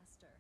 faster.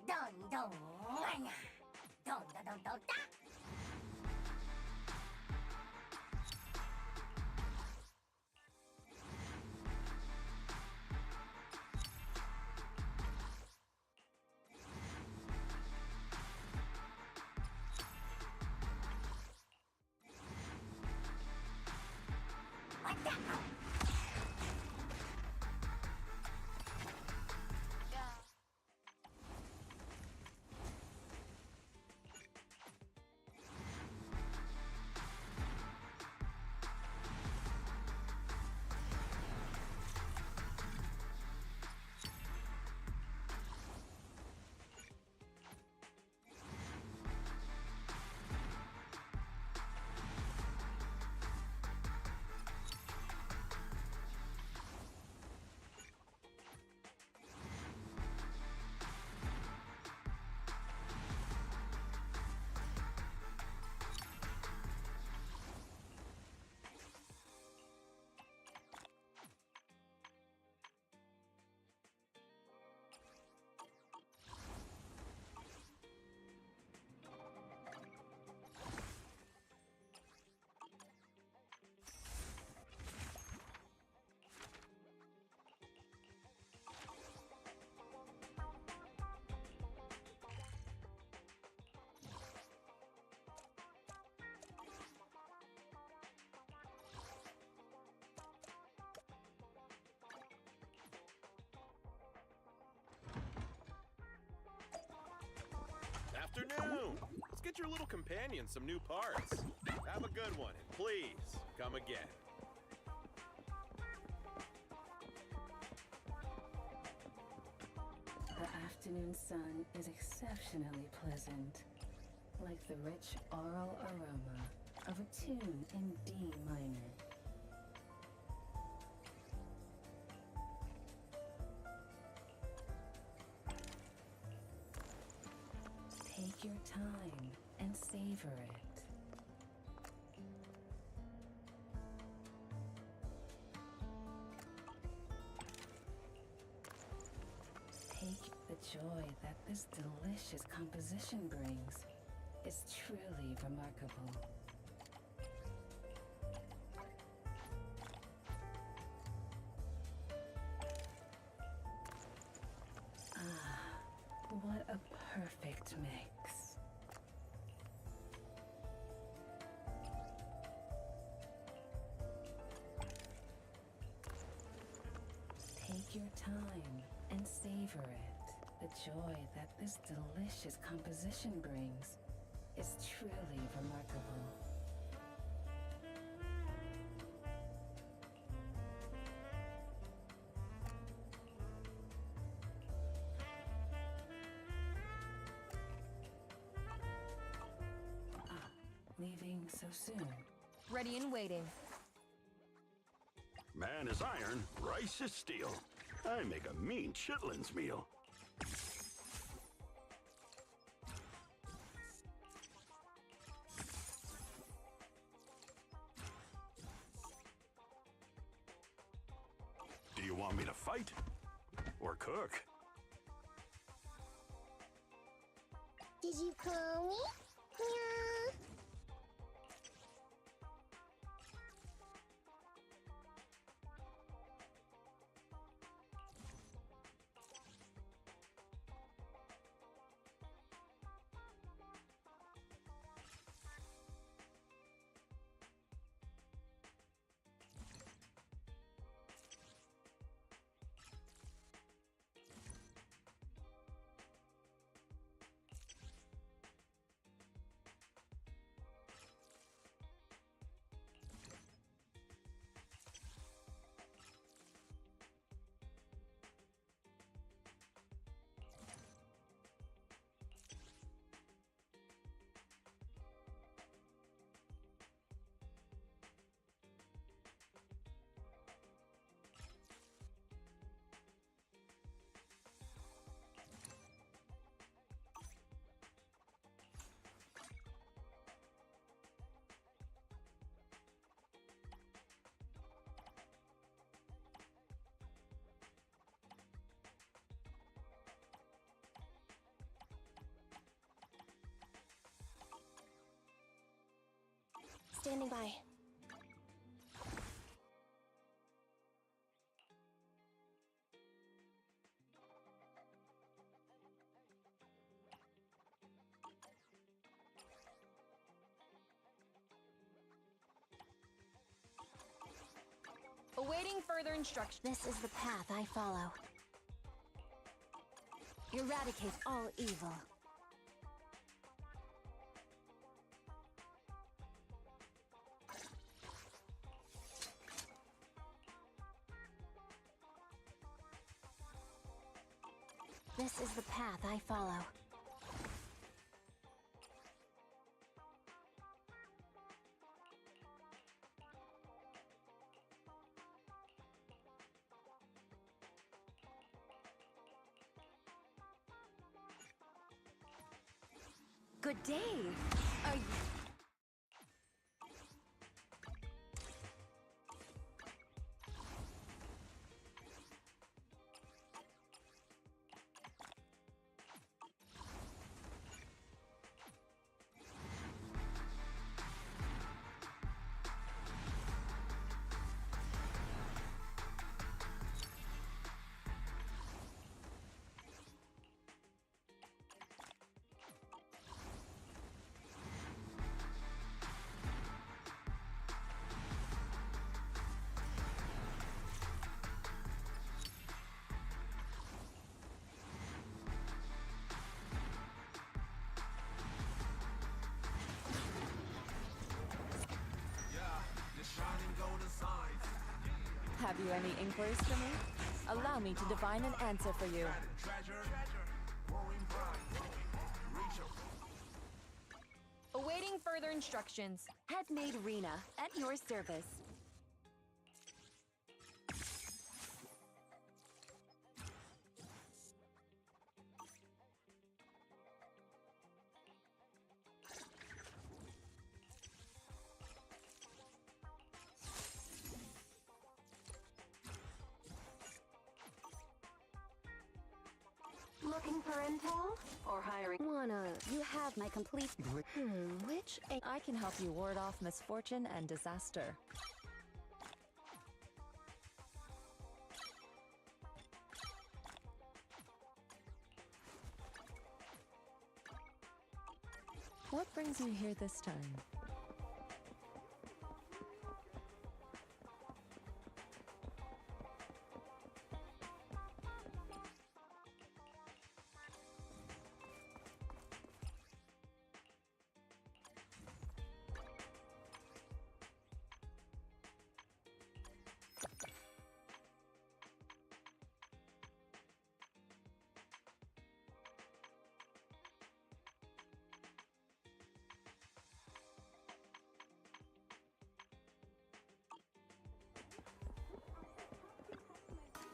Don don mana. Don don don don da. What the? Yeah. Afternoon! Let's get your little companion some new parts. Have a good one, and please, come again. The afternoon sun is exceptionally pleasant, like the rich oral aroma of a tune in D minor. Take your time and savor it. Take the joy that this delicious composition brings is truly remarkable. Ah, what a perfect mix. Take your time and savor it. The joy that this delicious composition brings is truly remarkable. Ah, leaving so soon? Ready and waiting. Man is iron, rice is steel. I make a mean chitlins meal. Do you want me to fight? Or cook? Did you call me? Meow. Standing by. Awaiting further instruction. This is the path I follow. Eradicate all evil. This is the path I follow. Good day. Are you... Have you any inquiries for me? Allow me to divine an answer for you. Awaiting further instructions. Headmaid Rena, at your service. Looking for intel? Or hiring. You have my complete. Which I can help you ward off misfortune and disaster. What brings you here this time?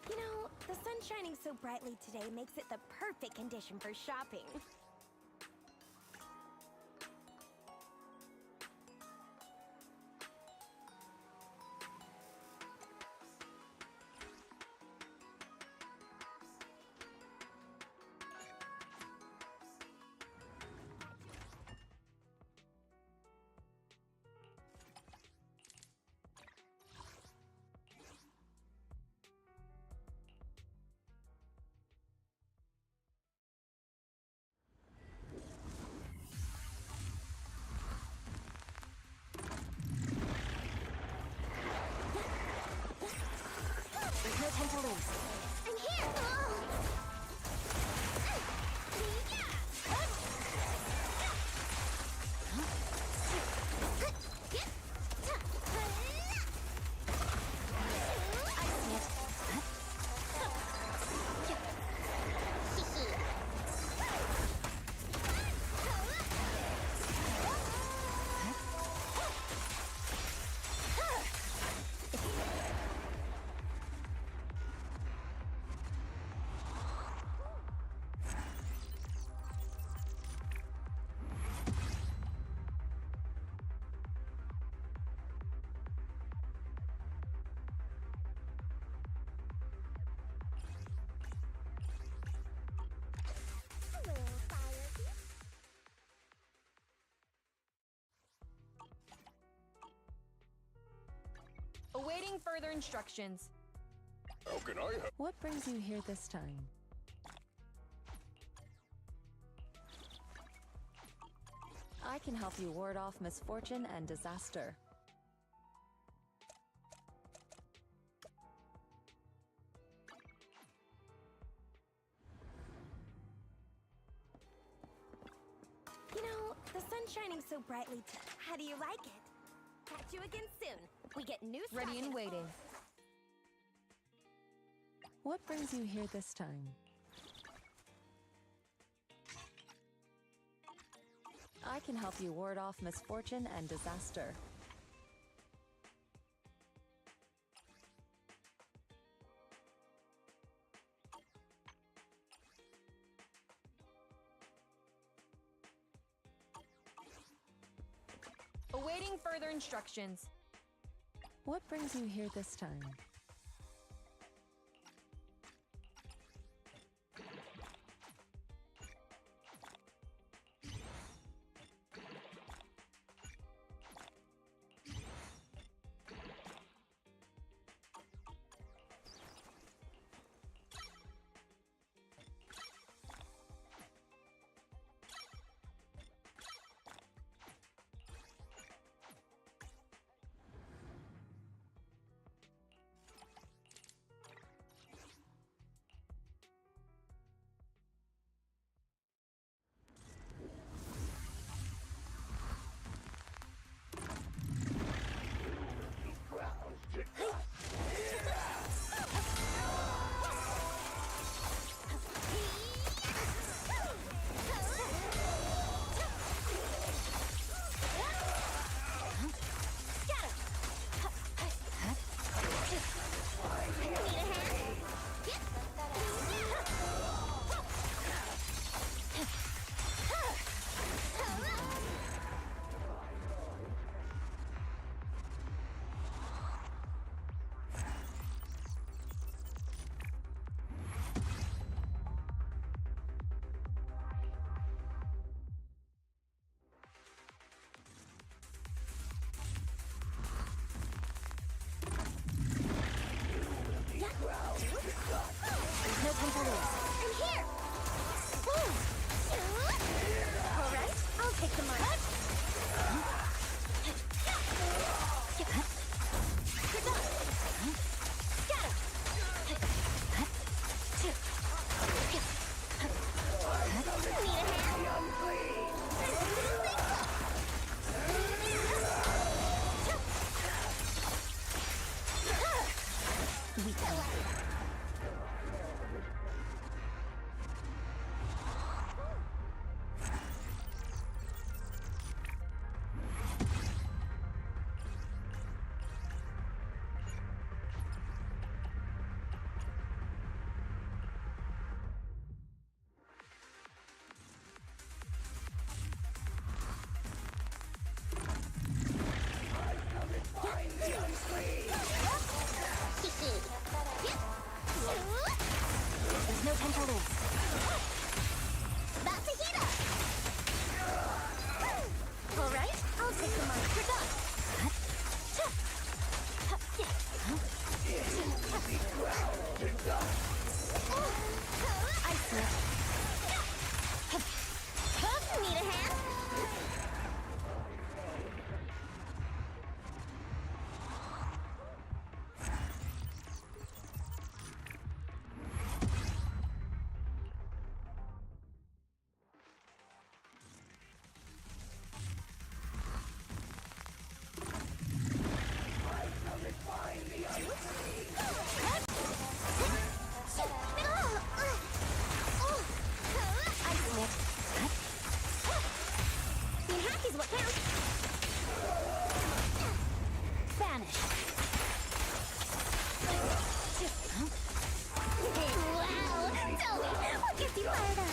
You know, the sun shining so brightly today makes it the perfect condition for shopping. There's no time to lose. I'm here! Awaiting further instructions. How can I help? What brings you here this time? I can help you ward off misfortune and disaster. You know, the sun's shining so brightly. How do you like it? Catch you again soon. We get new stuff Ready and in- waiting. What brings you here this time? I can help you ward off misfortune and disaster. Awaiting further instructions. What brings you here this time? potential is. I'm here! Alright, I'll take the mark. Good luck! Got him! Need a hand? We come. There's no time to lose. About to heat up! Alright, I'll take the mark. Good luck! I see it. Need a hand? I see it. Being happy's what counts. Vanish. Wow! Tell me, what gets you fired up?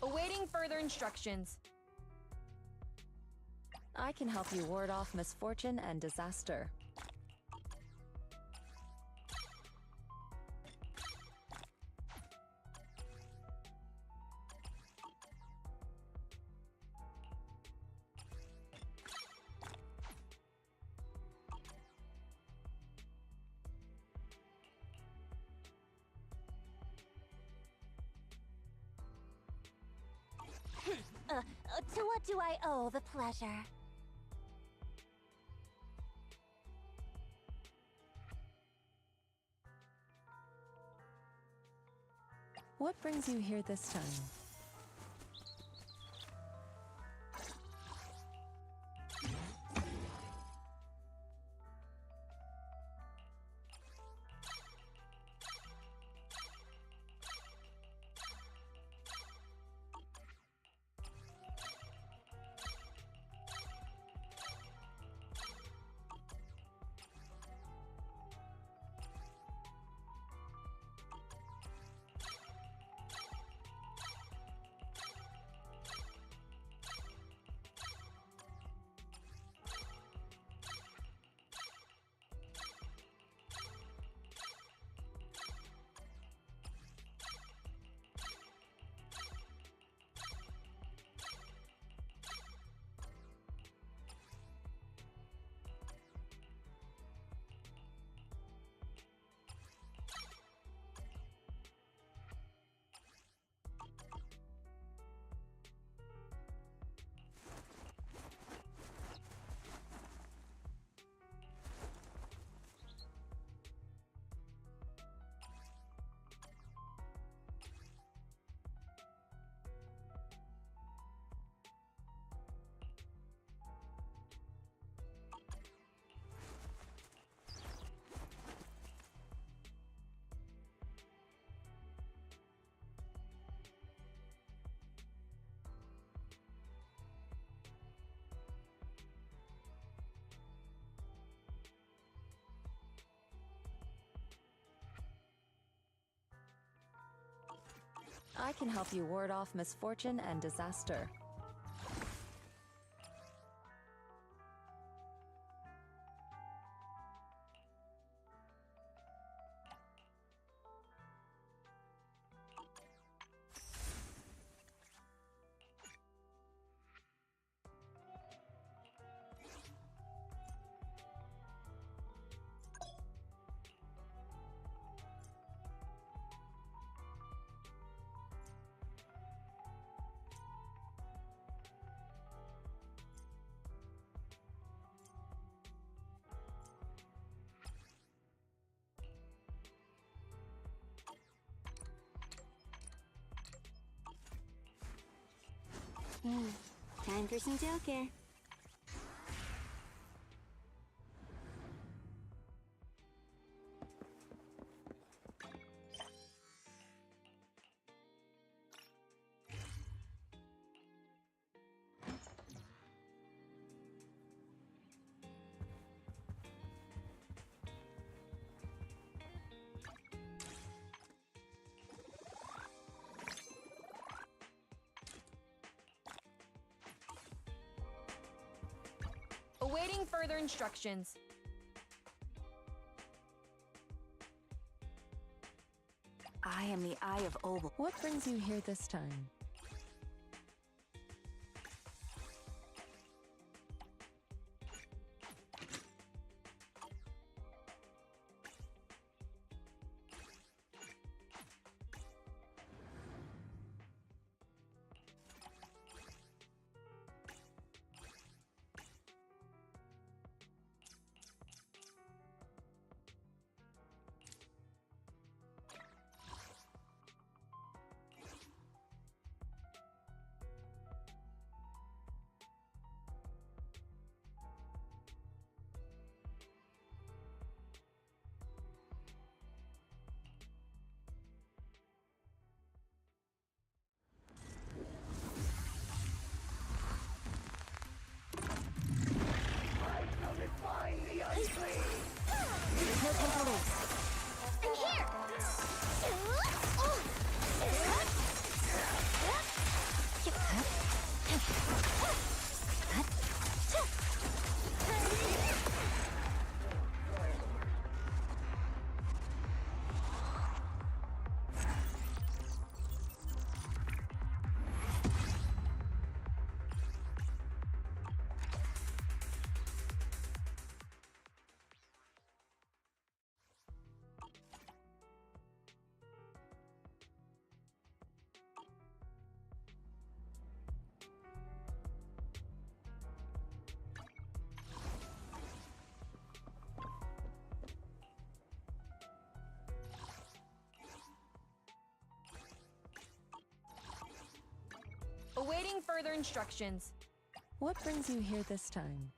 Awaiting further instructions. I can help you ward off misfortune and disaster. To what do I owe the pleasure? What brings you here this time? I can help you ward off misfortune and disaster. Time for some Joker. Awaiting further instructions. I am the Eye of Obel. What brings you here this time? There's no time to lose. I'm here! Awaiting further instructions. What brings you here this time?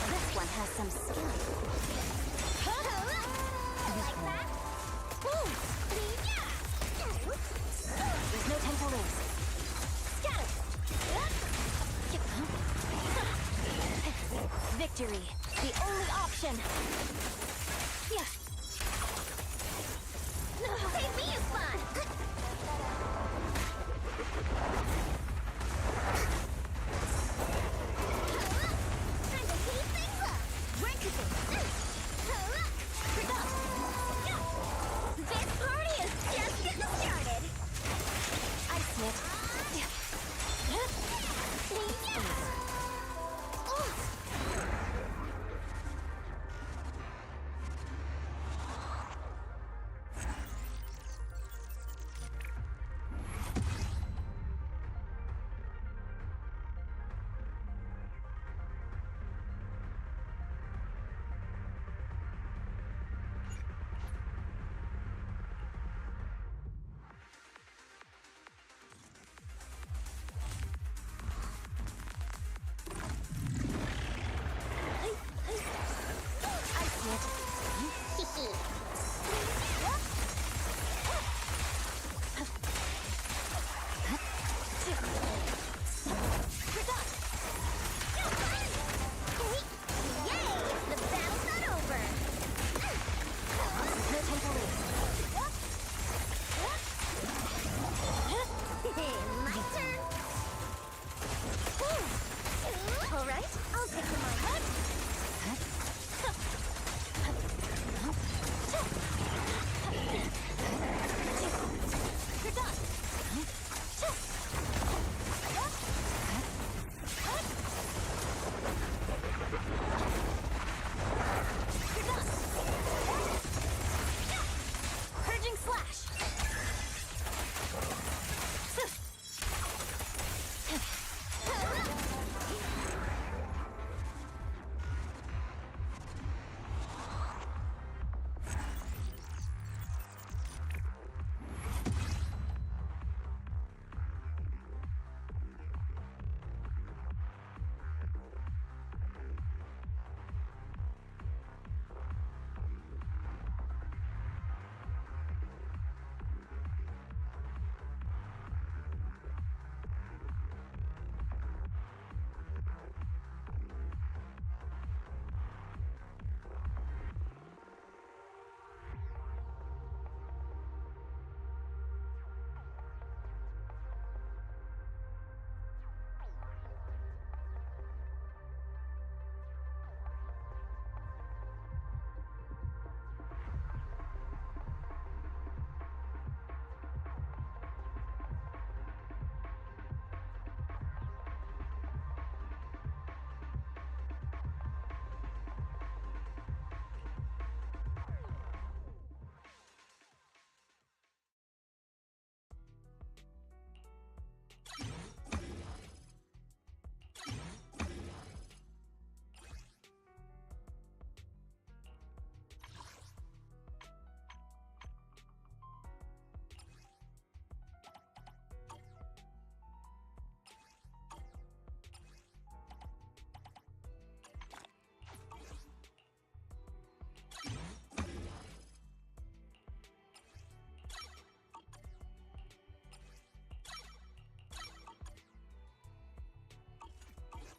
This one has some skill. Like that? Boom! There's no time to lose. Victory, the only option. Save me a fun!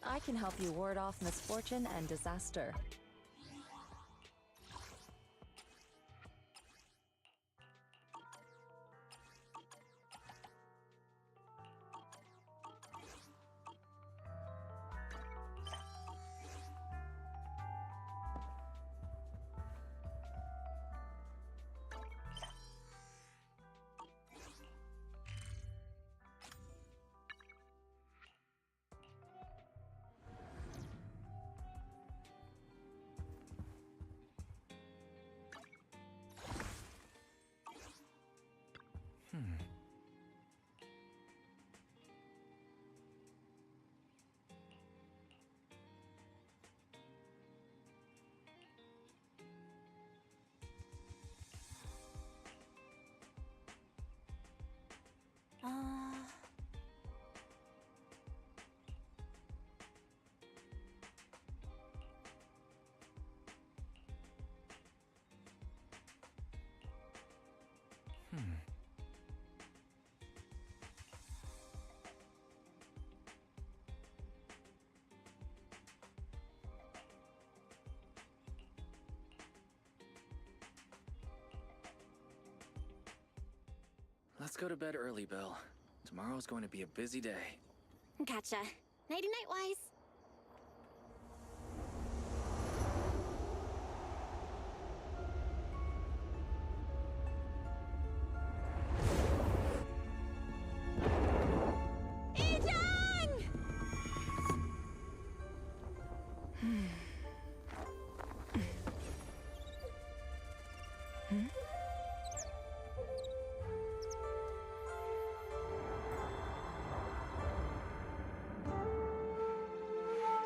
I can help you ward off misfortune and disaster. Let's go to bed early, Bill. Tomorrow's going to be a busy day. Gotcha. Nighty-night, Wise.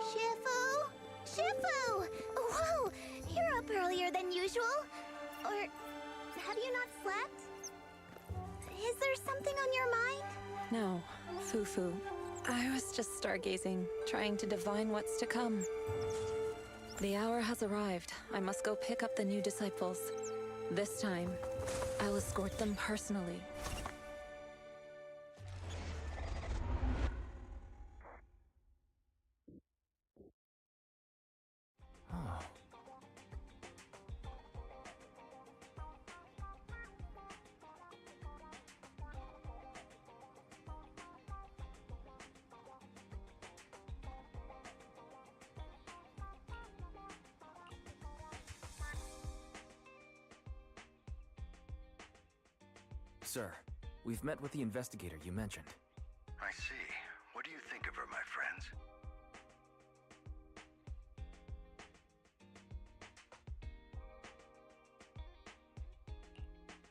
Shifu! Shifu! Whoa! You're up earlier than usual? Or have you not slept? Is there something on your mind? No, Fufu. I was just stargazing, trying to divine what's to come. The hour has arrived. I must go pick up the new disciples. This time, I'll escort them personally. Oh. Sir, we've met with the investigator you mentioned. I see. What do you think of her, my friends?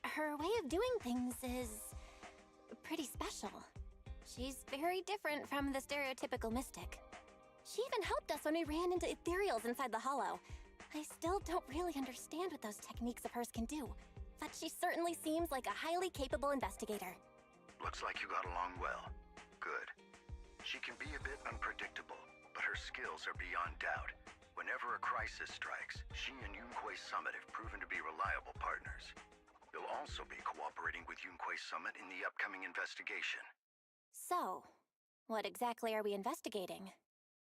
Her way of doing things is pretty special. She's very different from the stereotypical mystic. She even helped us when we ran into ethereals inside the hollow. I still don't really understand what those techniques of hers can do, but she certainly seems like a highly capable investigator. Looks like you got along well. Good. She can be a bit unpredictable, but her skills are beyond doubt. Whenever a crisis strikes, she and Yunquei Summit have proven to be reliable partners. You'll also be cooperating with Yunquei Summit in the upcoming investigation. So, what exactly are we investigating?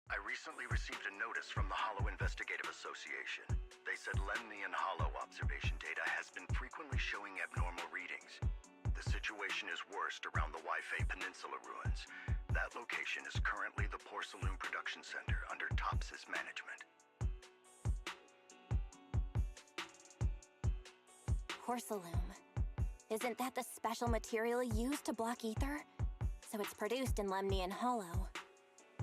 I recently received a notice from the Hollow Investigative Association. They said Lemnian Hollow observation data has been frequently showing abnormal readings. The situation is worst around the Waifei Peninsula ruins. That location is currently the Porcelain Production Center under Tops's management. Porcelain. Isn't that the special material used to block ether? So it's produced in Lemnian Hollow.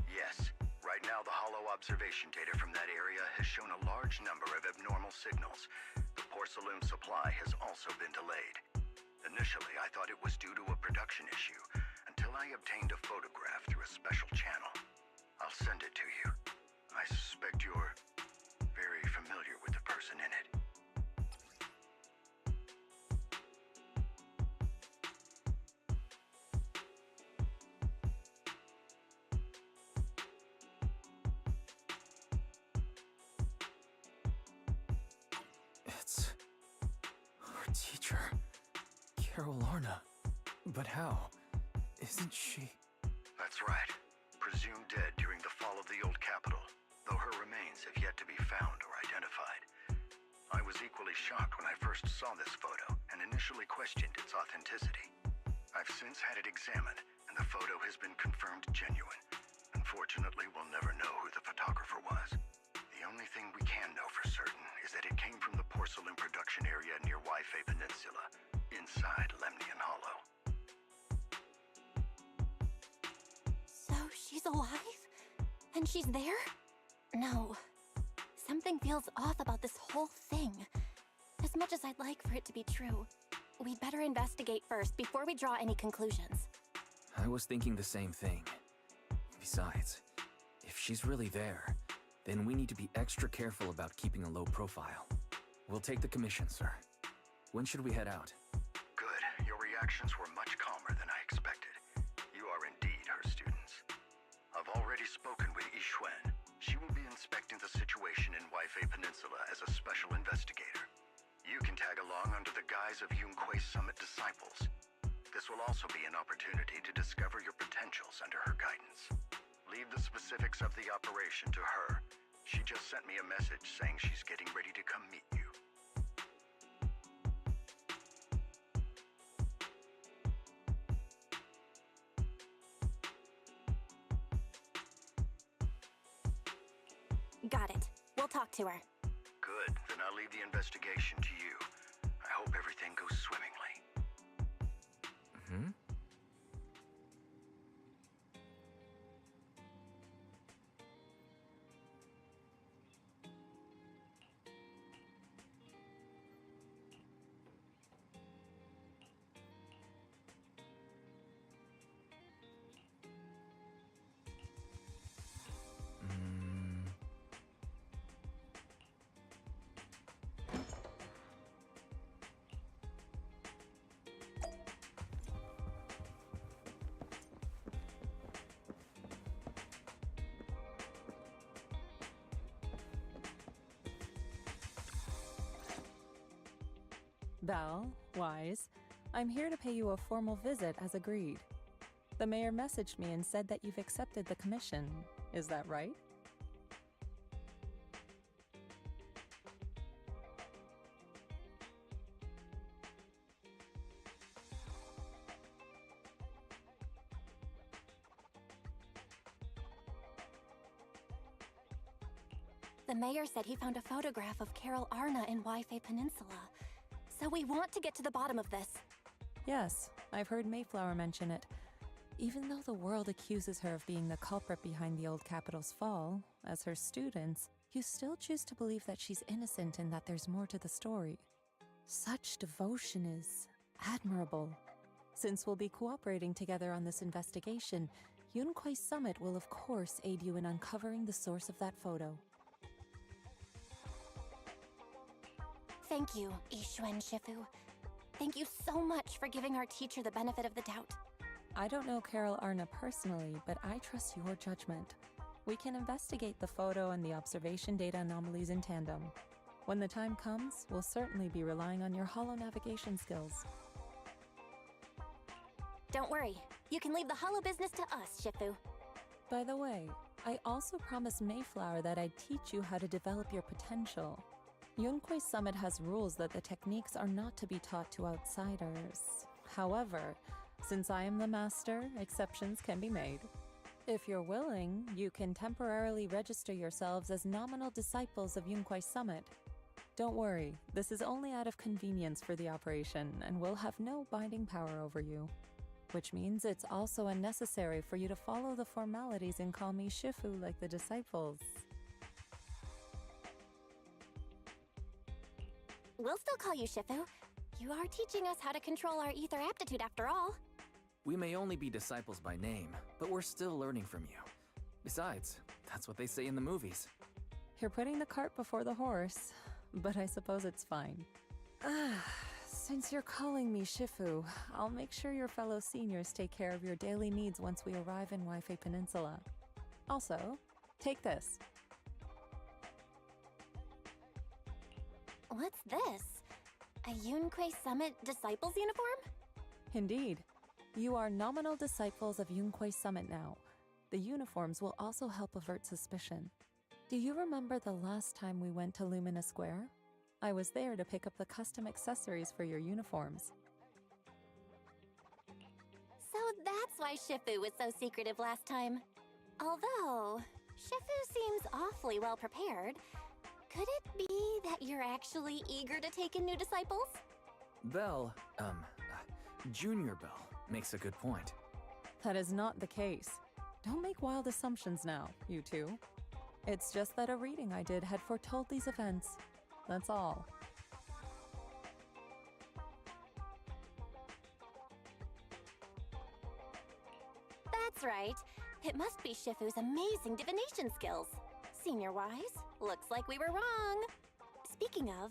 Yes. Right now, the Hollow observation data from that area has shown a large number of abnormal signals. The porcelain supply has also been delayed. Initially, I thought it was due to a production issue, until I obtained a photograph through a special channel. I'll send it to you. I suspect you're very familiar with the person in it. It's our teacher, Carol Lorna. But how? Isn't she? That's right. presumed dead during the fall of the old capital, though her remains have yet to be found or identified. I was equally shocked when I first saw this photo and initially questioned its authenticity. I've since had it examined, and the photo has been confirmed genuine. Unfortunately, we'll never know who the photographer was. The only thing we can know for certain is that it came from the porcelain production area near Waifei Peninsula, inside Lemnian Hollow. So she's alive? And she's there? No. Something feels off about this whole thing. As much as I'd like for it to be true, we'd better investigate first before we draw any conclusions. I was thinking the same thing. Besides, if she's really there, then we need to be extra careful about keeping a low profile. We'll take the commission, sir. When should we head out? Good. Your reactions were much calmer than I expected. You are indeed her students. I've already spoken with Yixuan. She will be inspecting the situation in Waifei Peninsula as a special investigator. You can tag along under the guise of Yunquei Summit disciples. This will also be an opportunity to discover your potentials under her guidance. Leave the specifics of the operation to her. She just sent me a message saying she's getting ready to come meet you. Got it. We'll talk to her. Good. Then I'll leave the investigation to you. I hope everything goes swimmingly. Hmm? Val, Wise, I'm here to pay you a formal visit as agreed. The mayor messaged me and said that you've accepted the commission. Is that right? The mayor said he found a photograph of Carol Arna in Waifei Peninsula. So we want to get to the bottom of this. Yes, I've heard Mayflower mention it. Even though the world accuses her of being the culprit behind the old capital's fall, as her students, you still choose to believe that she's innocent and that there's more to the story. Such devotion is admirable. Since we'll be cooperating together on this investigation, Yunquei Summit will of course aid you in uncovering the source of that photo. Thank you, Yixuan Shifu. Thank you so much for giving our teacher the benefit of the doubt. I don't know Carol Arna personally, but I trust your judgment. We can investigate the photo and the observation data anomalies in tandem. When the time comes, we'll certainly be relying on your holo navigation skills. Don't worry. You can leave the holo business to us, Shifu. By the way, I also promised Mayflower that I'd teach you how to develop your potential. Yunquei Summit has rules that the techniques are not to be taught to outsiders. However, since I am the master, exceptions can be made. If you're willing, you can temporarily register yourselves as nominal disciples of Yunquei Summit. Don't worry, this is only out of convenience for the operation and will have no binding power over you. Which means it's also unnecessary for you to follow the formalities and call me Shifu like the disciples. We'll still call you Shifu. You are teaching us how to control our ether aptitude after all. We may only be disciples by name, but we're still learning from you. Besides, that's what they say in the movies. You're putting the cart before the horse, but I suppose it's fine. Since you're calling me Shifu, I'll make sure your fellow seniors take care of your daily needs once we arrive in Waifei Peninsula. Also, take this. What's this? A Yunquei Summit Disciples uniform? Indeed. You are nominal disciples of Yunquei Summit now. The uniforms will also help avert suspicion. Do you remember the last time we went to Lumina Square? I was there to pick up the custom accessories for your uniforms. So that's why Shifu was so secretive last time. Although, Shifu seems awfully well prepared. Could it be that you're actually eager to take in new disciples? Belle, Junior Belle, makes a good point. That is not the case. Don't make wild assumptions now, you two. It's just that a reading I did had foretold these events. That's all. That's right. It must be Shifu's amazing divination skills. Senior-wise, looks like we were wrong. Speaking of,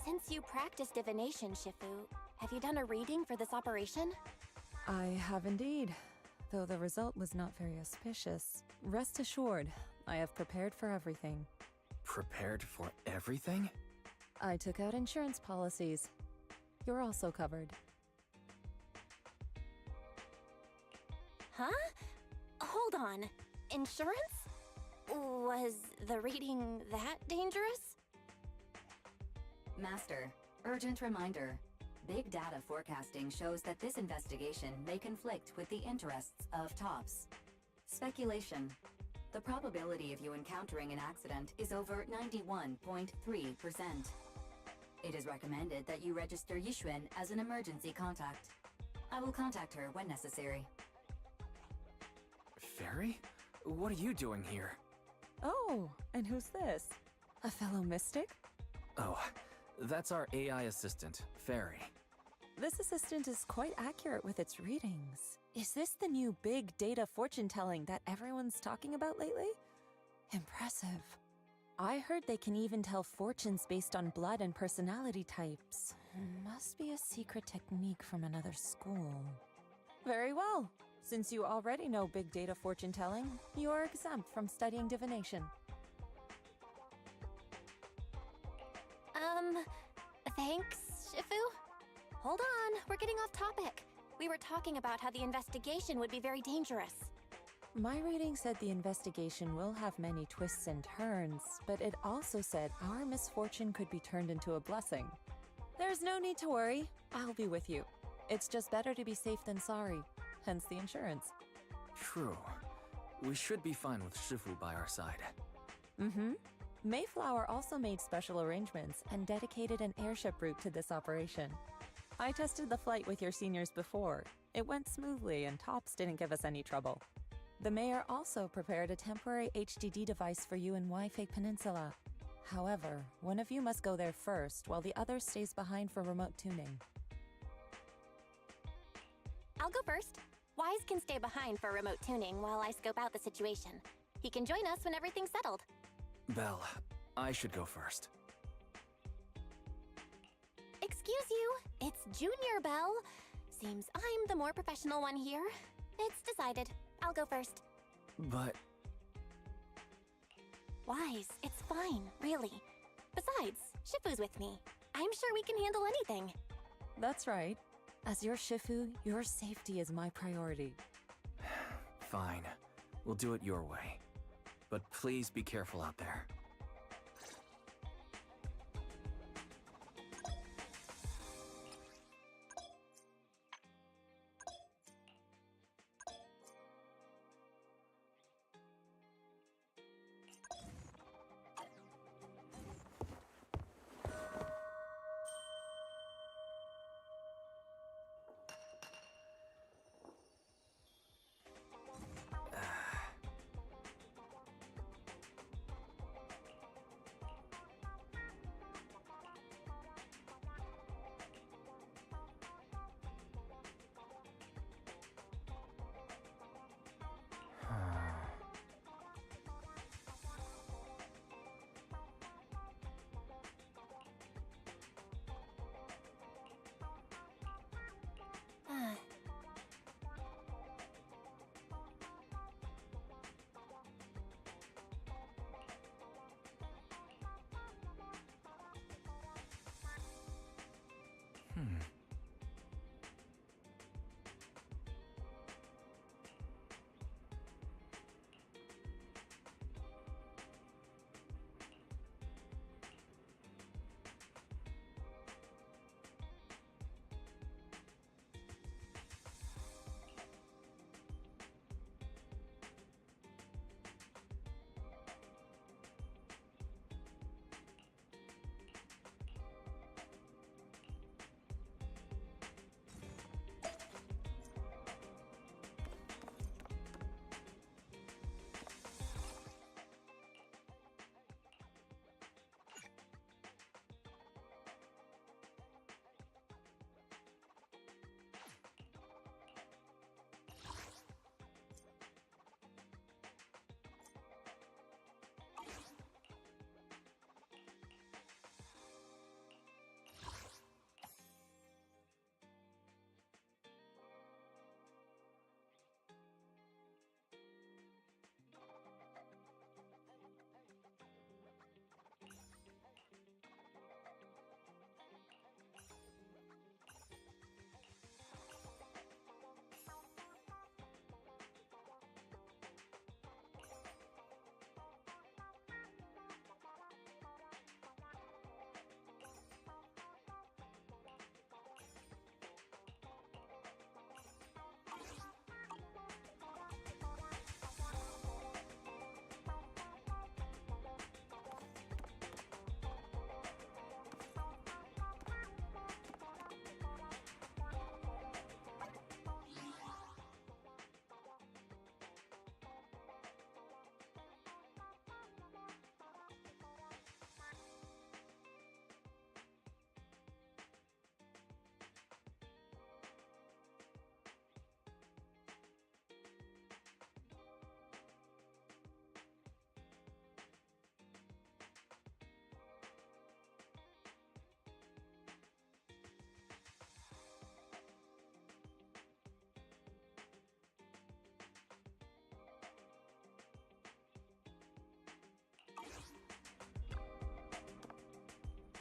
since you practice divination, Shifu, have you done a reading for this operation? I have indeed, though the result was not very auspicious. Rest assured, I have prepared for everything. Prepared for everything? I took out insurance policies. You're also covered. Huh? Hold on. Insurance? Was the reading that dangerous? Master, urgent reminder. Big data forecasting shows that this investigation may conflict with the interests of TOPS. Speculation. The probability of you encountering an accident is over 91.3%. It is recommended that you register Yixuan as an emergency contact. I will contact her when necessary. Fairy? What are you doing here? Oh, and who's this? A fellow mystic? Oh, that's our AI assistant, Fairy. This assistant is quite accurate with its readings. Is this the new big data fortune-telling that everyone's talking about lately? Impressive. I heard they can even tell fortunes based on blood and personality types. Must be a secret technique from another school. Very well. Since you already know big data fortune-telling, you are exempt from studying divination. Thanks, Shifu? Hold on, we're getting off topic. We were talking about how the investigation would be very dangerous. My reading said the investigation will have many twists and turns, but it also said our misfortune could be turned into a blessing. There's no need to worry. I'll be with you. It's just better to be safe than sorry, hence the insurance. True. We should be fine with Shifu by our side. Mm-hmm. Mayflower also made special arrangements and dedicated an airship route to this operation. I tested the flight with your seniors before. It went smoothly and TOPS didn't give us any trouble. The mayor also prepared a temporary HDD device for you in Wi-Fi Peninsula. However, one of you must go there first while the other stays behind for remote tuning. I'll go first. Wise can stay behind for remote tuning while I scope out the situation. He can join us when everything's settled. Belle, I should go first. Excuse you, it's Junior Belle. Seems I'm the more professional one here. It's decided. I'll go first. But... Wise, it's fine, really. Besides, Shifu's with me. I'm sure we can handle anything. That's right. As your Shifu, your safety is my priority. Fine. We'll do it your way. But please be careful out there.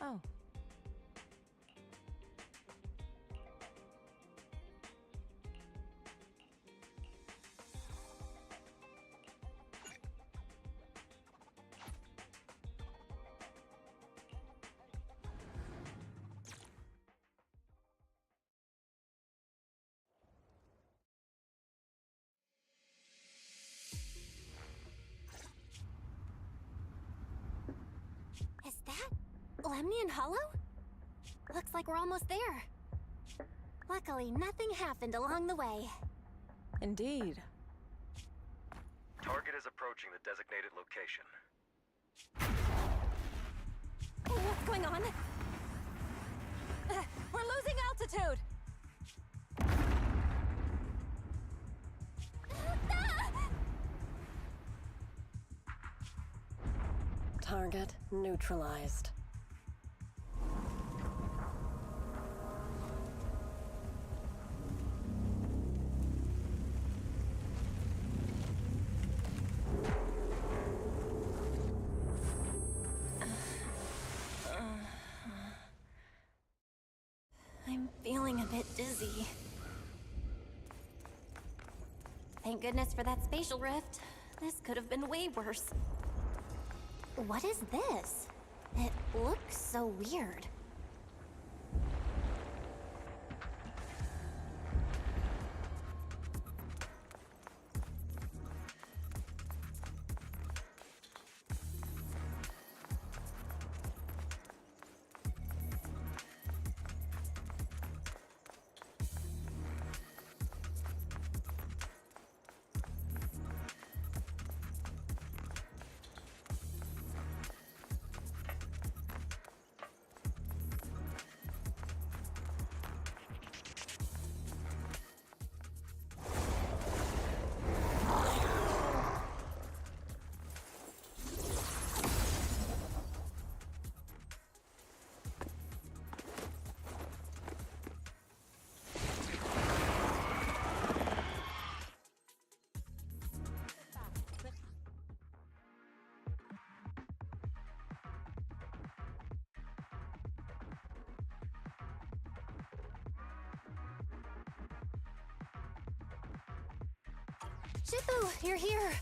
Oh. Is that Lemnian Hollow? Looks like we're almost there. Luckily, nothing happened along the way. Indeed. Target is approaching the designated location. What's going on? We're losing altitude! Target neutralized. I'm feeling a bit dizzy. Thank goodness for that spatial rift. This could have been way worse. What is this? It looks so weird. Shifu, you're here!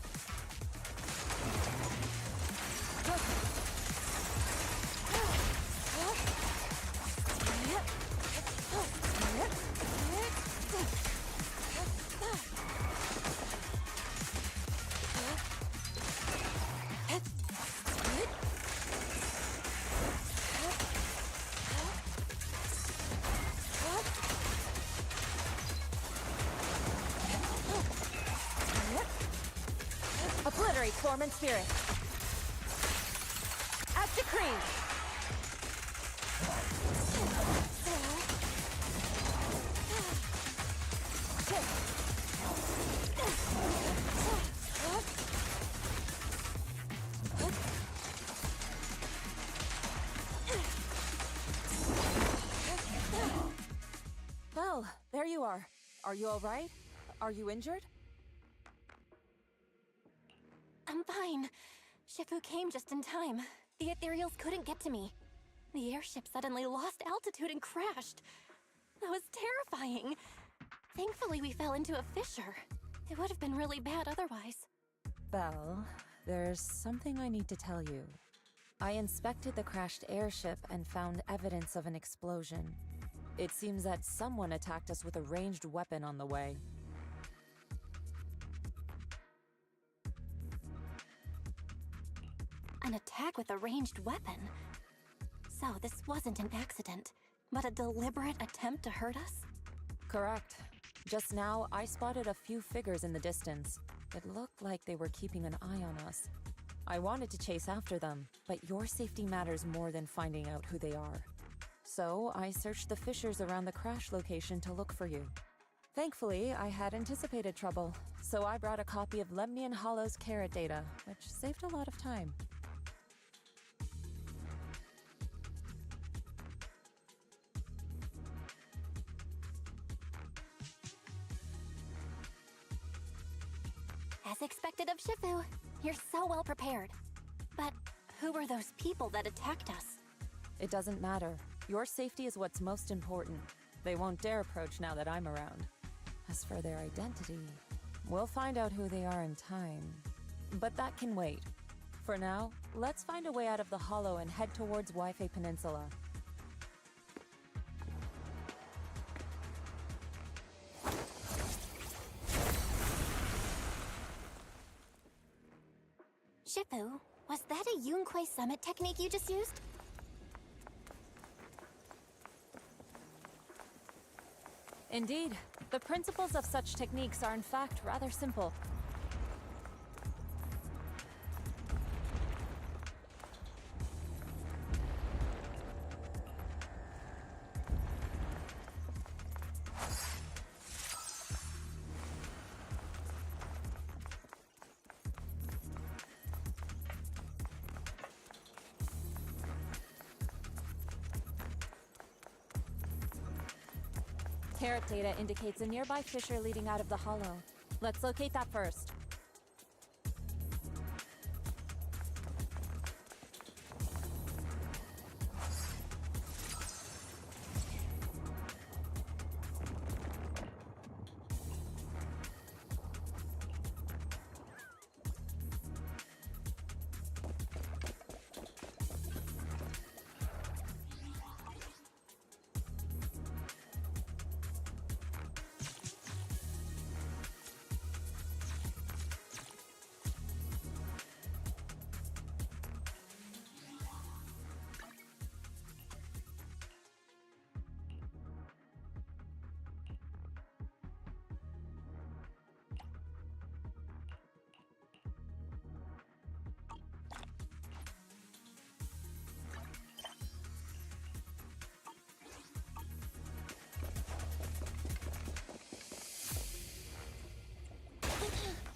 Obliterate form and spirit. At decree! Well, there you are. Are you all right? Are you injured? I'm fine. Shifu came just in time. The ethereals couldn't get to me. The airship suddenly lost altitude and crashed. That was terrifying. Thankfully, we fell into a fissure. It would have been really bad otherwise. Belle, there's something I need to tell you. I inspected the crashed airship and found evidence of an explosion. It seems that someone attacked us with a ranged weapon on the way. An attack with a ranged weapon? So this wasn't an accident, but a deliberate attempt to hurt us? Correct. Just now, I spotted a few figures in the distance. It looked like they were keeping an eye on us. I wanted to chase after them, but your safety matters more than finding out who they are. So, I searched the fissures around the crash location to look for you. Thankfully, I had anticipated trouble, so I brought a copy of Lemnian Hollow's carrot data, which saved a lot of time. As expected of Shifu, you're so well prepared. But who were those people that attacked us? It doesn't matter. Your safety is what's most important. They won't dare approach now that I'm around. As for their identity, we'll find out who they are in time. But that can wait. For now, let's find a way out of the hollow and head towards Wi-Fi Peninsula. Shifu, was that a Yunquei Summit technique you just used? Indeed. The principles of such techniques are in fact rather simple. Carrot data indicates a nearby fissure leading out of the hollow. Let's locate that first.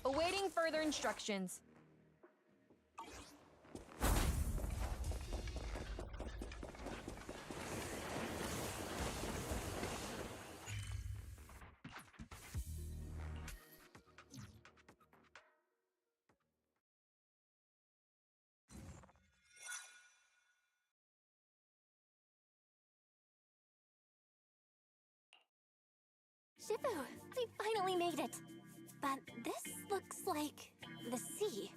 Awaiting further instructions. Shifu, we finally made it. But this looks like the sea.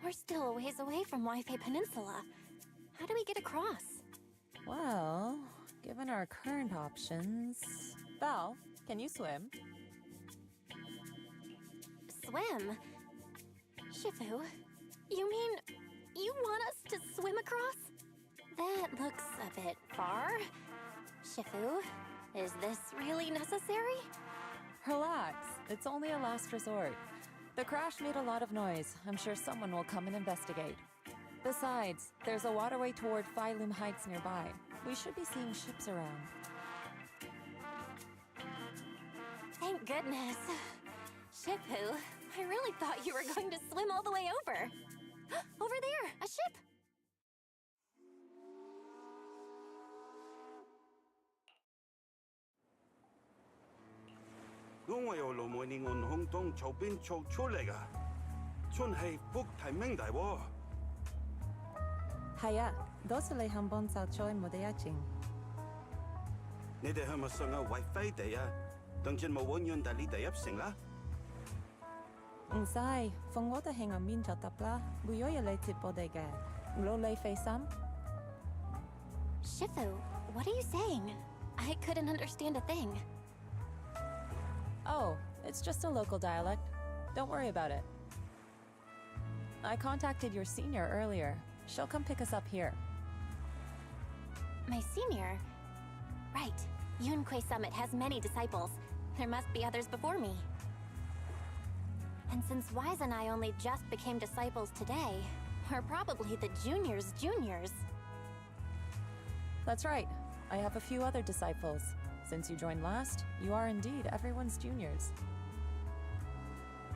We're still a ways away from Wi-Fi Peninsula. How do we get across? Well, given our current options... Val, can you swim? Swim? Shifu, you mean you want us to swim across? That looks a bit far. Shifu, is this really necessary? Relax, it's only a last resort. The crash made a lot of noise. I'm sure someone will come and investigate. Besides, there's a waterway toward Phylum Heights nearby. We should be seeing ships around. Thank goodness. Shifu, I really thought you were going to swim all the way over. Over there, a ship! Haya, 도스레 한번 사초에 모대야징. Nede hama sanga wifi daya, dangchen ma wonyon dali dayap singla. Sai, fongoda henga min chatapla, buyoya le tipodega. Lo le face Shifu, what are you saying? I couldn't understand a thing. Oh, it's just a local dialect. Don't worry about it. I contacted your senior earlier. She'll come pick us up here. My senior? Right. Yunquei Summit has many disciples. There must be others before me. And since Wise and I only just became disciples today, we're probably the juniors' juniors. That's right. I have a few other disciples. Since you joined last, you are indeed everyone's juniors.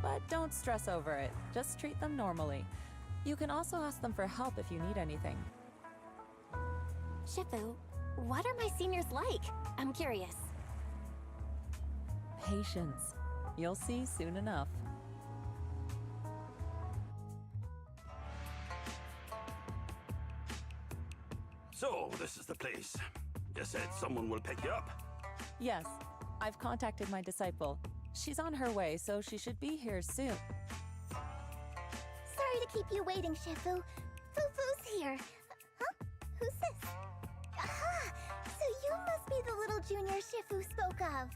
But don't stress over it. Just treat them normally. You can also ask them for help if you need anything. Shifu, what are my seniors like? I'm curious. Patience. You'll see soon enough. So, this is the place. You said someone will pick you up. Yes, I've contacted my disciple. She's on her way, so she should be here soon. Sorry to keep you waiting, Shifu. Fufu's here. Huh? Who's this? Aha! So you must be the little junior Shifu spoke of.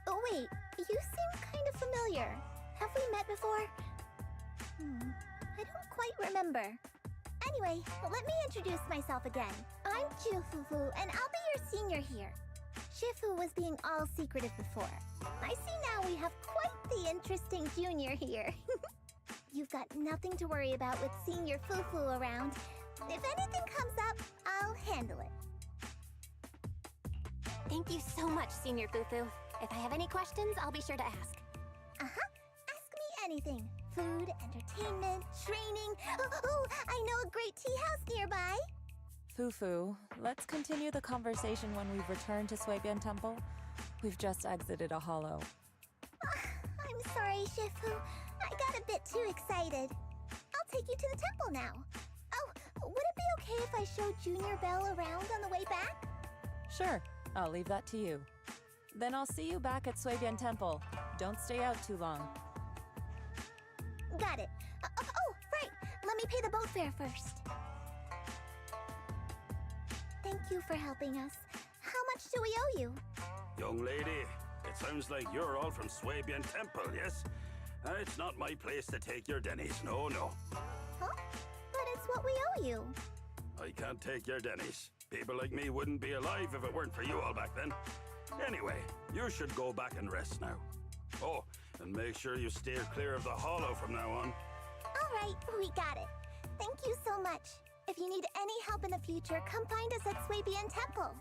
Oh wait, you seem kind of familiar. Have we met before? I don't quite remember. Anyway, let me introduce myself again. I'm Fufu, and I'll be your senior here. Shifu was being all secretive before. I see now we have quite the interesting junior here. You've got nothing to worry about with senior Fufu around. If anything comes up, I'll handle it. Thank you so much, Senior Fufu. If I have any questions, I'll be sure to ask. Ask me anything. Food, entertainment, training. Oh, I know a great tea house nearby. Fufu, let's continue the conversation when we've returned to Suibian Temple. We've just exited a hollow. I'm sorry, Shifu. I got a bit too excited. I'll take you to the temple now. Oh, would it be okay if I showed Junior Belle around on the way back? Sure, I'll leave that to you. Then I'll see you back at Suibian Temple. Don't stay out too long. Got it. Oh, right. Let me pay the boat fare first. Thank you for helping us. How much do we owe you? Young lady, it sounds like you're all from Suibian Temple, yes? It's not my place to take your dennies, no. Huh? But it's what we owe you. I can't take your dennies. People like me wouldn't be alive if it weren't for you all back then. Anyway, you should go back and rest now. Oh, and make sure you steer clear of the hollow from now on. All right, we got it. Thank you so much. If you need any help in the future, come find us at Suibian Temple.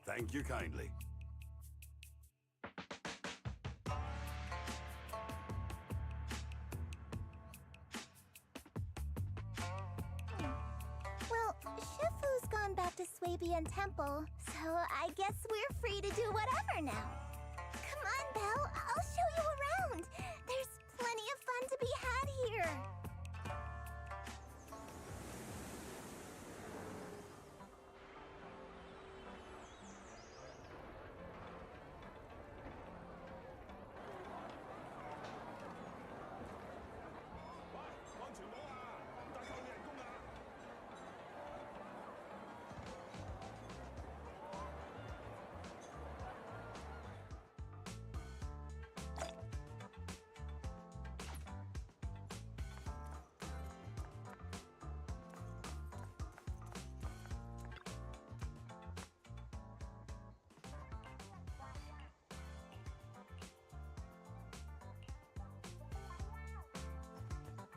Thank you kindly. Well, Shifu's gone back to Suibian Temple, so I guess we're free to do whatever now. Come on, Belle, I'll show you around. There's plenty of fun to be had here.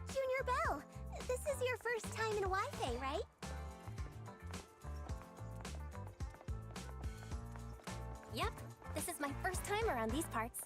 Junior Belle, this is your first time in Wi-Fi, right? Yep, this is my first time around these parts.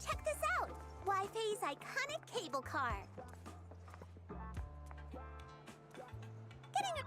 Check this out! Wi-Fi's iconic cable car. Getting a...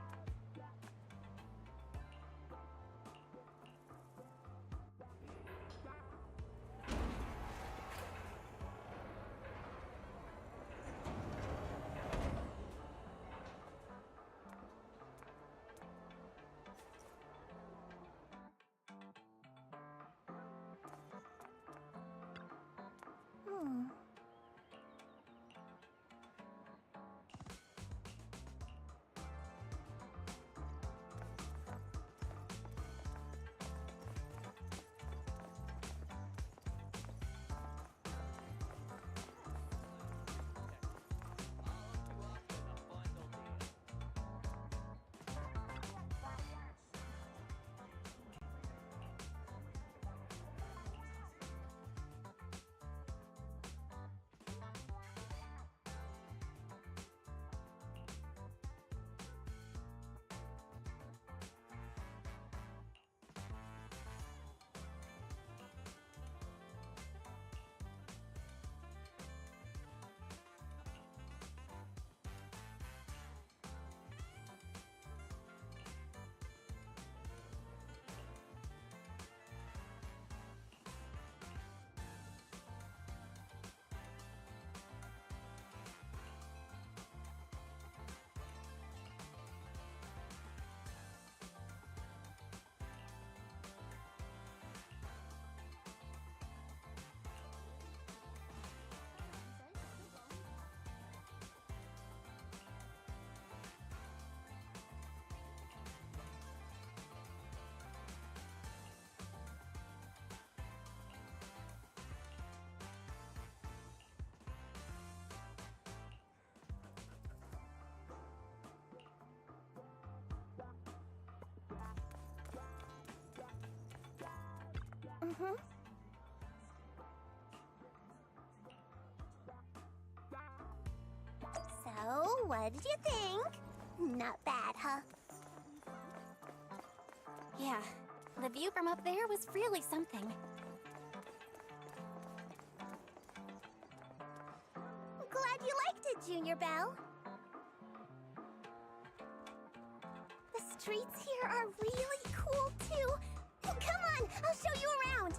Mm-hmm. So, what did you think? Not bad, huh? Yeah, the view from up there was really something. Glad you liked it, Junior Belle. The streets here are really cool, too. Come on, I'll show you around.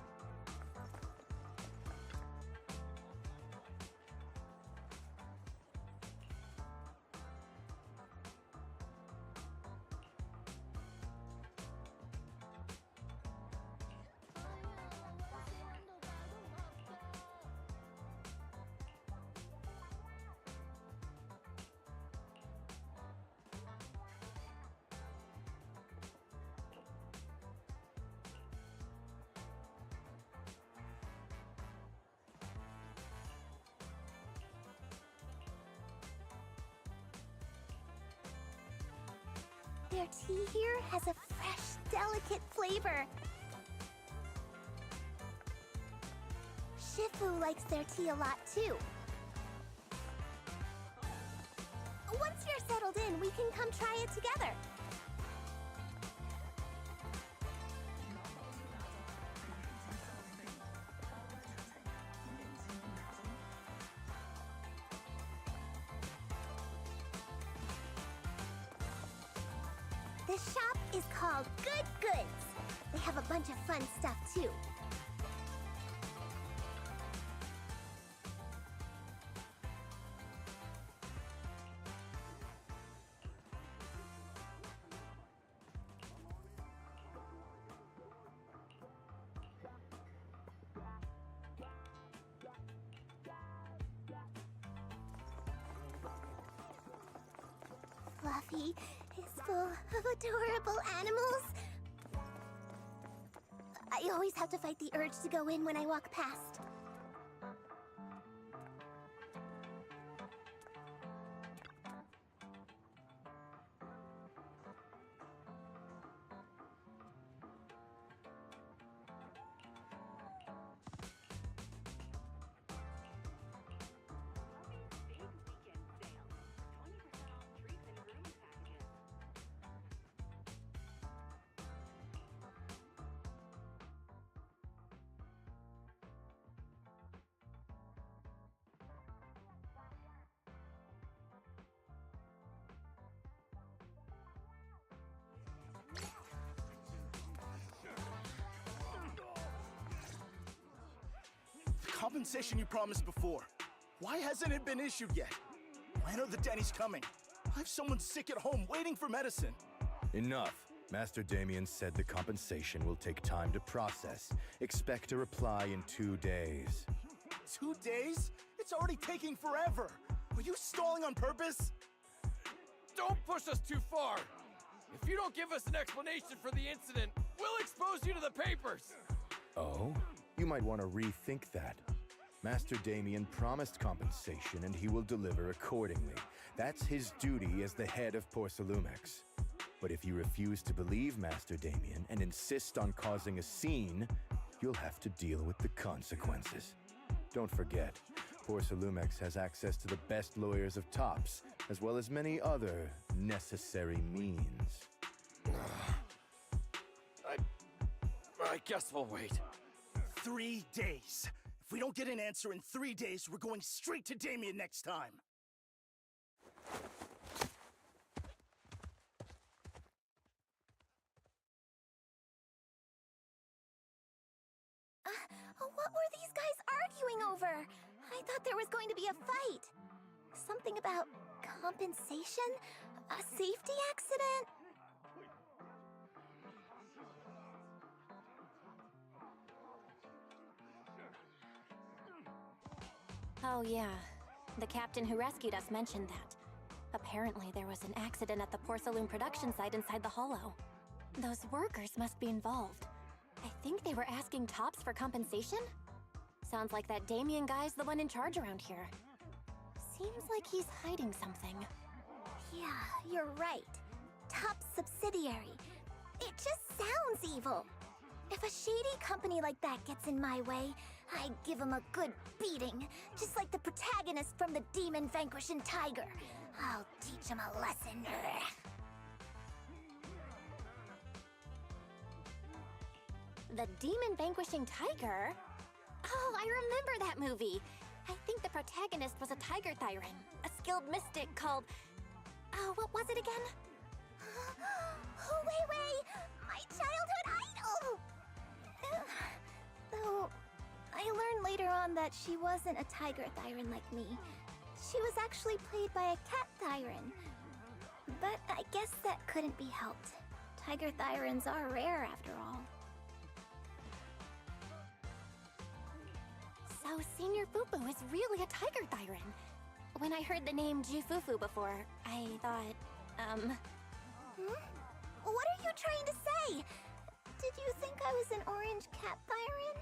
Their tea here has a fresh, delicate flavor. Shifu likes their tea a lot too. Once you're settled in, we can come try it together. The shop is called Good Goods. They have a bunch of fun stuff too. Fluffy is full of adorable animals. I always have to fight the urge to go in when I walk past. Compensation you promised before. Why hasn't it been issued yet? When are the Denny's coming? I have someone sick at home waiting for medicine. Enough. Master Damien said the compensation will take time to process. Expect a reply in 2 days. 2 days? It's already taking forever. Are you stalling on purpose? Don't push us too far. If you don't give us an explanation for the incident, we'll expose you to the papers. Oh? You might want to rethink that. Master Damien promised compensation and he will deliver accordingly. That's his duty as the head of Porcelumex. But if you refuse to believe Master Damien and insist on causing a scene, you'll have to deal with the consequences. Don't forget, Porcelumex has access to the best lawyers of Tops, as well as many other necessary means. I guess we'll wait. 3 days. If we don't get an answer in 3 days, we're going straight to Damien next time. What were these guys arguing over? I thought there was going to be a fight. Something about compensation? A safety accident? Oh yeah, the captain who rescued us mentioned that. Apparently there was an accident at the Porcelain production site inside the hollow. Those workers must be involved. I think they were asking Tops for compensation? Sounds like that Damien guy's the one in charge around here. Seems like he's hiding something. Yeah, you're right. Tops subsidiary. It just sounds evil. If a shady company like that gets in my way, I give them a good beating, just like the protagonist from the Demon Vanquishing Tiger. I'll teach him a lesson. The Demon Vanquishing Tiger? Oh, I remember that movie. I think the protagonist was a Tiger Thyran, a skilled mystic called... Oh, what was it again? Oh, wait! My childhood idol! Though, I learned later on that she wasn't a Tiger Thyran like me. She was actually played by a Cat Thyran. But I guess that couldn't be helped. Tiger Thyrans are rare after all. So Senior Fufu is really a Tiger Thyran. When I heard the name Jufufu before, I thought, What are you trying to say? Did you think I was an orange cat Thyran?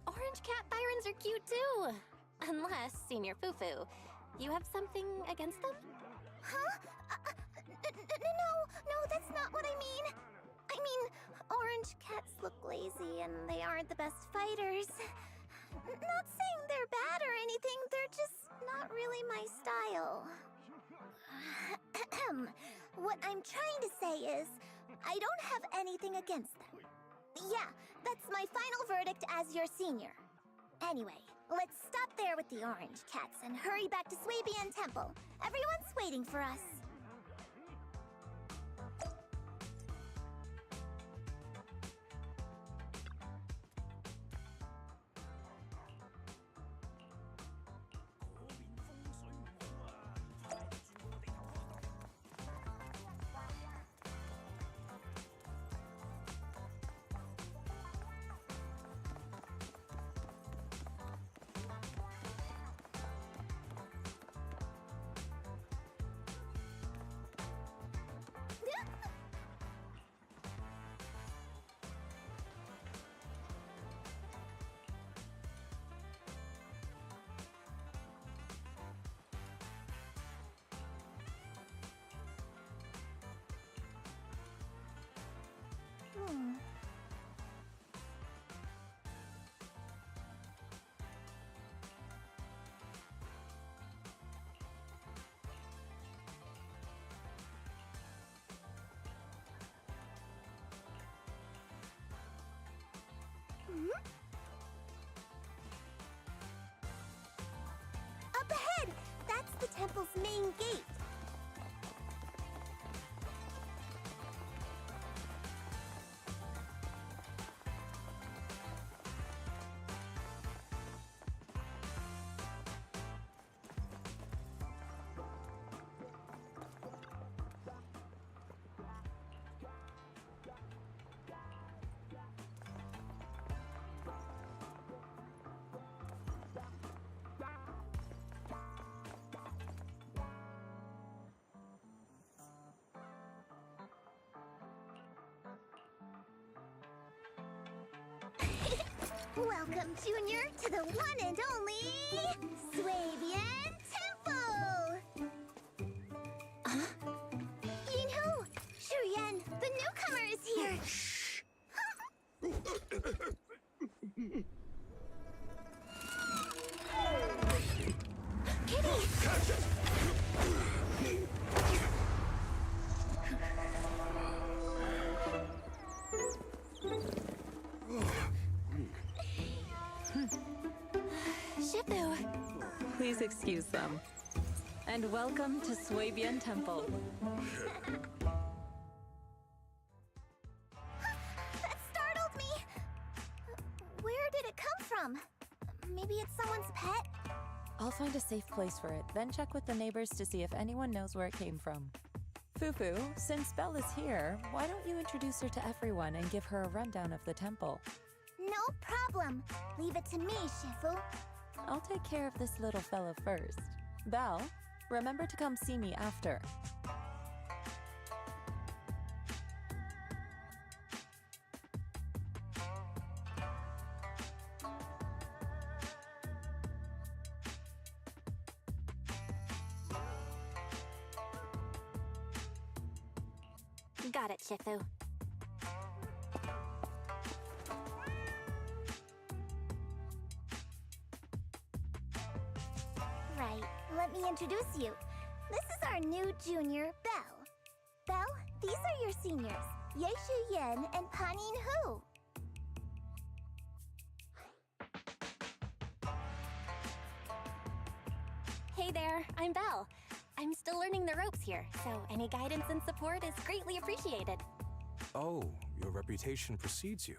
Orange cat Thyrans are cute too. Unless, Senior Fufu, you have something against them? Huh? No, that's not what I mean. I mean, orange cats look lazy and they aren't the best fighters. Not saying they're bad or anything, they're just not really my style. What I'm trying to say is, I don't have anything against them. Yeah, that's my final verdict as your senior. Anyway, let's stop there with the orange cats and hurry back to Swabian Temple. Everyone's waiting for us. Up ahead! That's the temple's main gate. Welcome, Junior, to the one and only Swabian Temple! Huh? Yinhu! Shuyan, the newcomer is here! Shh! Kitty! Catch it! Shifu! Please excuse them. And welcome to Swabian Temple. That startled me! Where did it come from? Maybe it's someone's pet? I'll find a safe place for it, then check with the neighbors to see if anyone knows where it came from. Fufu, since Belle is here, why don't you introduce her to everyone and give her a rundown of the temple? No problem. Leave it to me, Shifu. I'll take care of this little fella first. Belle, remember to come see me after. Got it, Shifu. introduce you. This is our new junior, Belle. Belle, these are your seniors, Yeishu Yen and Panin Hu. Hey there, I'm Belle. I'm still learning the ropes here, so any guidance and support is greatly appreciated. Oh, your reputation precedes you.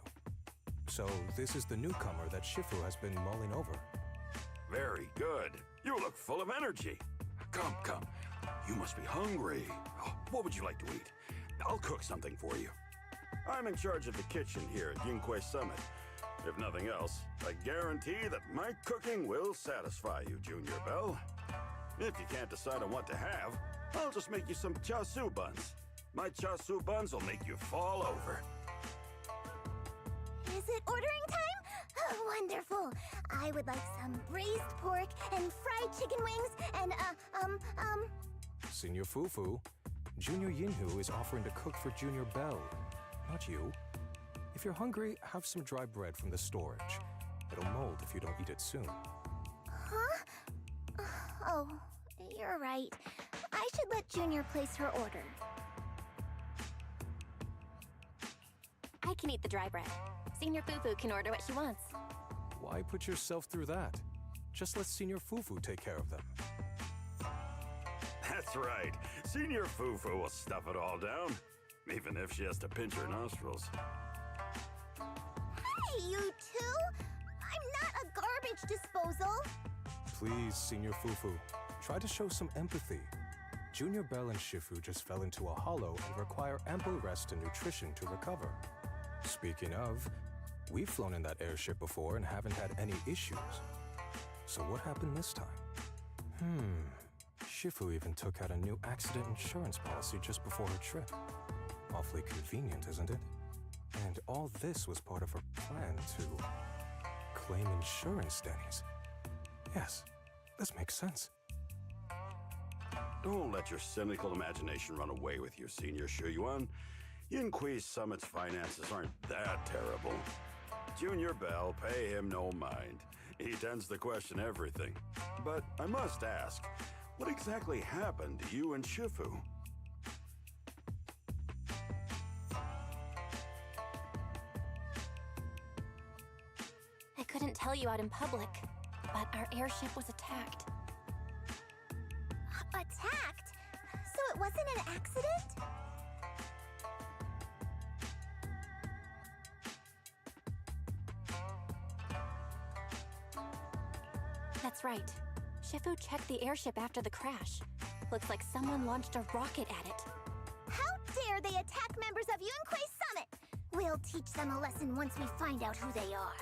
So this is the newcomer that Shifu has been mulling over. Very good. You look full of energy. Come, come. You must be hungry. Oh, what would you like to eat? I'll cook something for you. I'm in charge of the kitchen here at Yunquay Summit. If nothing else, I guarantee that my cooking will satisfy you, Junior Belle. If you can't decide on what to have, I'll just make you some chasu buns. My chasu buns will make you fall over. Is it ordering time? Oh, wonderful. I would like some braised pork and fried chicken wings and, Senior Fufu, Junior Yinhu is offering to cook for Junior Belle, not you. If you're hungry, have some dry bread from the storage. It'll mold if you don't eat it soon. Huh? Oh, you're right. I should let Junior place her order. I can eat the dry bread. Senior Fufu can order what she wants. Why put yourself through that? Just let Senior Fufu take care of them. That's right. Senior Fufu will stuff it all down, even if she has to pinch her nostrils. Hey, you two! I'm not a garbage disposal! Please, Senior Fufu, try to show some empathy. Junior Belle and Shifu just fell into a hollow and require ample rest and nutrition to recover. Speaking of, we've flown in that airship before and haven't had any issues. So what happened this time? Shifu even took out a new accident insurance policy just before her trip. Awfully convenient, isn't it? And all this was part of her plan to claim insurance, Denny's. Yes, this makes sense. Don't let your cynical imagination run away with you, Senior Shuyuan. Yunquay Summit's finances aren't that terrible. Junior Belle, pay him no mind. He tends to question everything. But I must ask, what exactly happened to you and Shifu? I couldn't tell you out in public, but our airship was attacked. Attacked? So it wasn't an accident? That's right. Shifu checked the airship after the crash. Looks like someone launched a rocket at it. How dare they attack members of Yunquay Summit! We'll teach them a lesson once we find out who they are.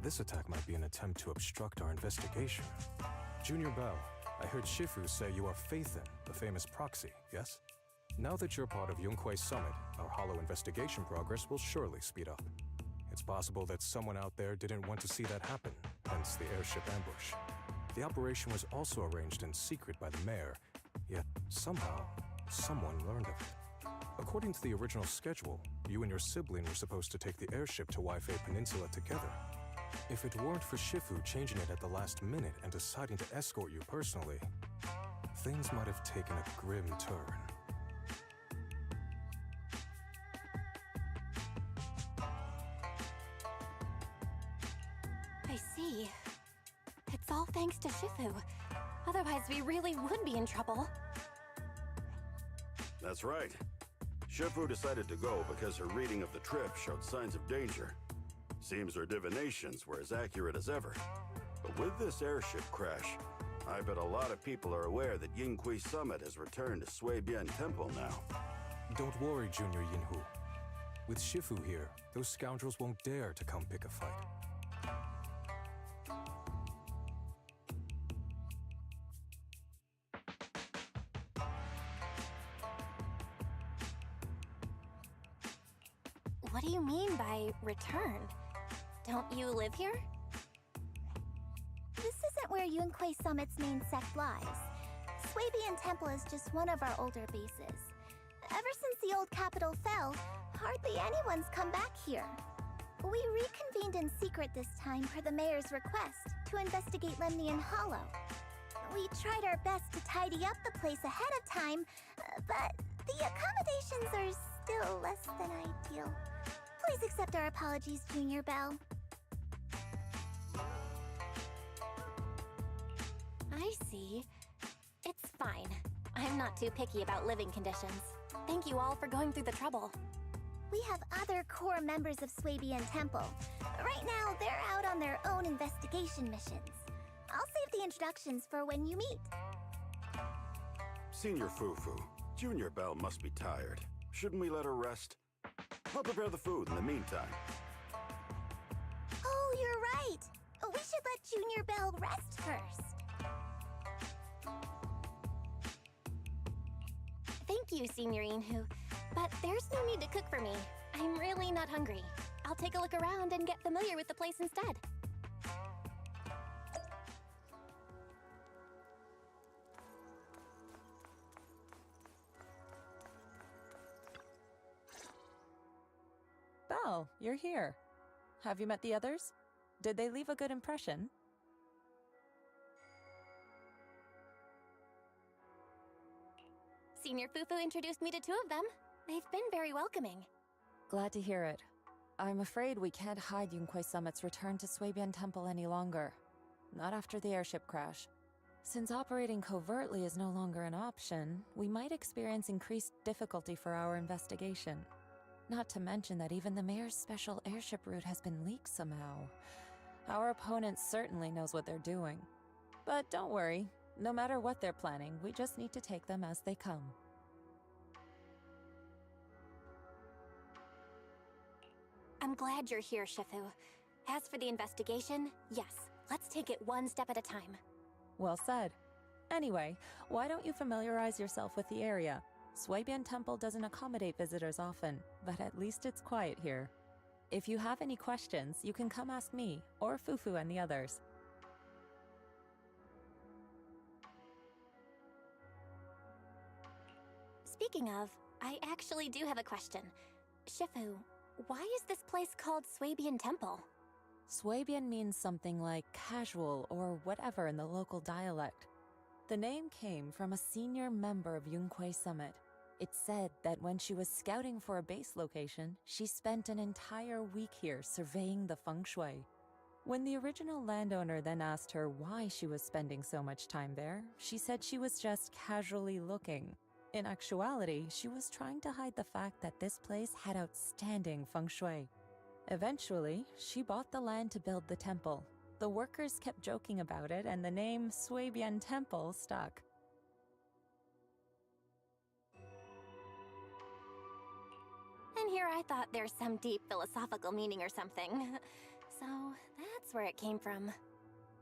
This attack might be an attempt to obstruct our investigation. Junior Belle, I heard Shifu say you are Faithin, the famous proxy, yes? Now that you're part of Yunquay Summit, our hollow investigation progress will surely speed up. It's possible that someone out there didn't want to see that happen, hence the airship ambush. The operation was also arranged in secret by the mayor, yet somehow, someone learned of it. According to the original schedule, you and your sibling were supposed to take the airship to Waifei Peninsula together. If it weren't for Shifu changing it at the last minute and deciding to escort you personally, things might have taken a grim turn. I see. It's all thanks to Shifu. Otherwise, we really would be in trouble. That's right. Shifu decided to go because her reading of the trip showed signs of danger. Seems her divinations were as accurate as ever. But with this airship crash, I bet a lot of people are aware that Yunquay Summit has returned to Suibian Temple now. Don't worry, Junior Yinhu. With Shifu here, those scoundrels won't dare to come pick a fight. What do you mean by return? Don't you live here? This isn't where Yunquay Summit's main sect lies. Suibian Temple is just one of our older bases. Ever since the old capital fell, hardly anyone's come back here. We reconvened in secret this time per the mayor's request to investigate Lemnian Hollow. We tried our best to tidy up the place ahead of time, but the accommodations are still less than ideal. Please accept our apologies, Junior Belle. I see. It's fine. I'm not too picky about living conditions. Thank you all for going through the trouble. We have other core members of Swabian Temple. Right now, they're out on their own investigation missions. I'll save the introductions for when you meet. Senior Fufu, Junior Belle must be tired. Shouldn't we let her rest? I'll prepare the food in the meantime. Oh, you're right. We should let Junior Belle rest first. Thank you, Senior Inhu. But there's no need to cook for me. I'm really not hungry. I'll take a look around and get familiar with the place instead. Belle, you're here. Have you met the others? Did they leave a good impression? Senior Fufu introduced me to two of them. They've been very welcoming. Glad to hear it. I'm afraid we can't hide Yunquei Summit's return to Swabian Temple any longer. Not after the airship crash. Since operating covertly is no longer an option, we might experience increased difficulty for our investigation. Not to mention that even the mayor's special airship route has been leaked somehow. Our opponent certainly knows what they're doing. But don't worry, no matter what they're planning, we just need to take them as they come. I'm glad you're here, Shifu. As for the investigation, yes, let's take it one step at a time. Well said. Anyway, why don't you familiarize yourself with the area? Swabian Temple doesn't accommodate visitors often, but at least it's quiet here. If you have any questions, you can come ask me, or Fufu and the others. Speaking of, I actually do have a question. Shifu, why is this place called Swabian Temple? Swabian means something like casual or whatever in the local dialect. The name came from a senior member of Yunquei Summit. It's said that when she was scouting for a base location, she spent an entire week here surveying the feng shui. When the original landowner then asked her why she was spending so much time there, she said she was just casually looking. In actuality, she was trying to hide the fact that this place had outstanding feng shui. Eventually, she bought the land to build the temple. The workers kept joking about it, and the name Swabian Temple stuck. And here I thought there's some deep philosophical meaning or something. So that's where it came from.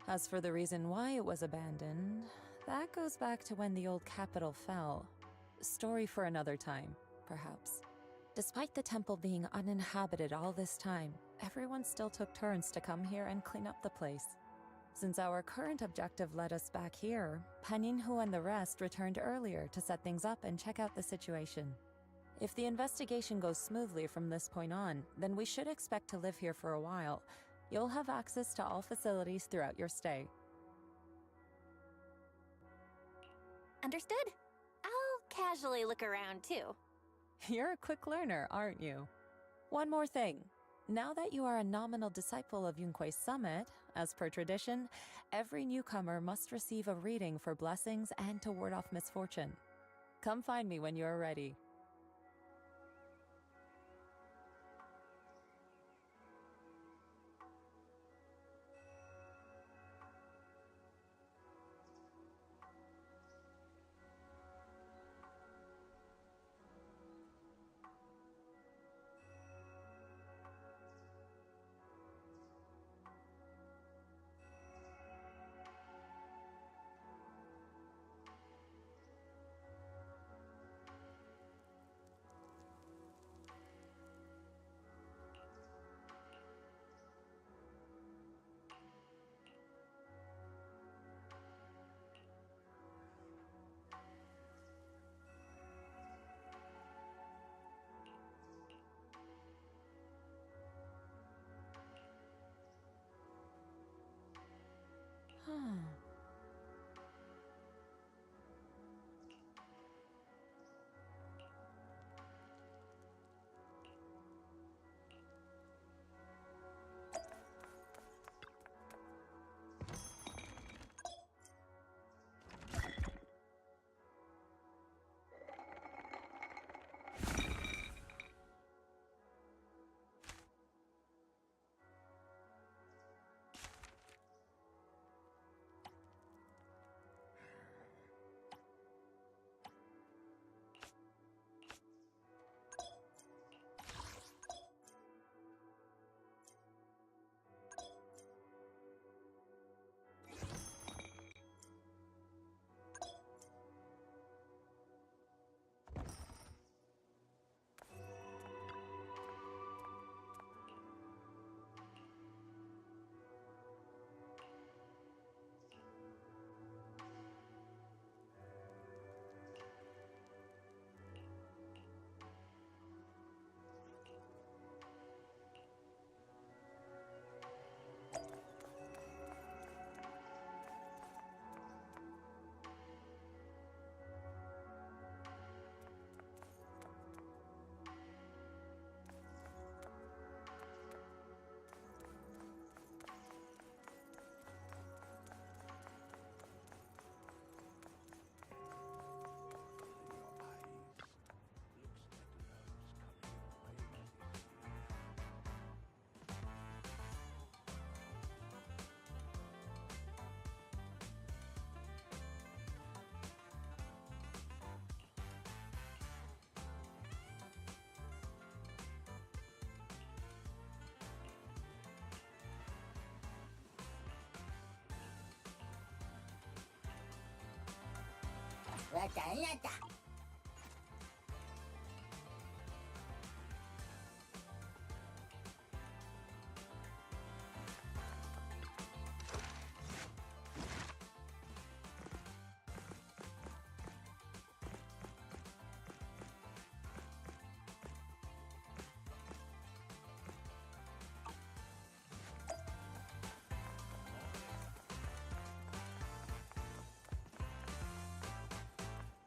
As for the reason why it was abandoned, that goes back to when the old capital fell. Story for another time, perhaps. Despite the temple being uninhabited all this time, everyone still took turns to come here and clean up the place. Since our current objective led us back here, Paninhu and the rest returned earlier to set things up and check out the situation. If the investigation goes smoothly from this point on, then we should expect to live here for a while. You'll have access to all facilities throughout your stay. Understood? I'll casually look around too. You're a quick learner, aren't you? One more thing. Now that you are a nominal disciple of Yunquei Summit, as per tradition, every newcomer must receive a reading for blessings and to ward off misfortune. Come find me when you are ready.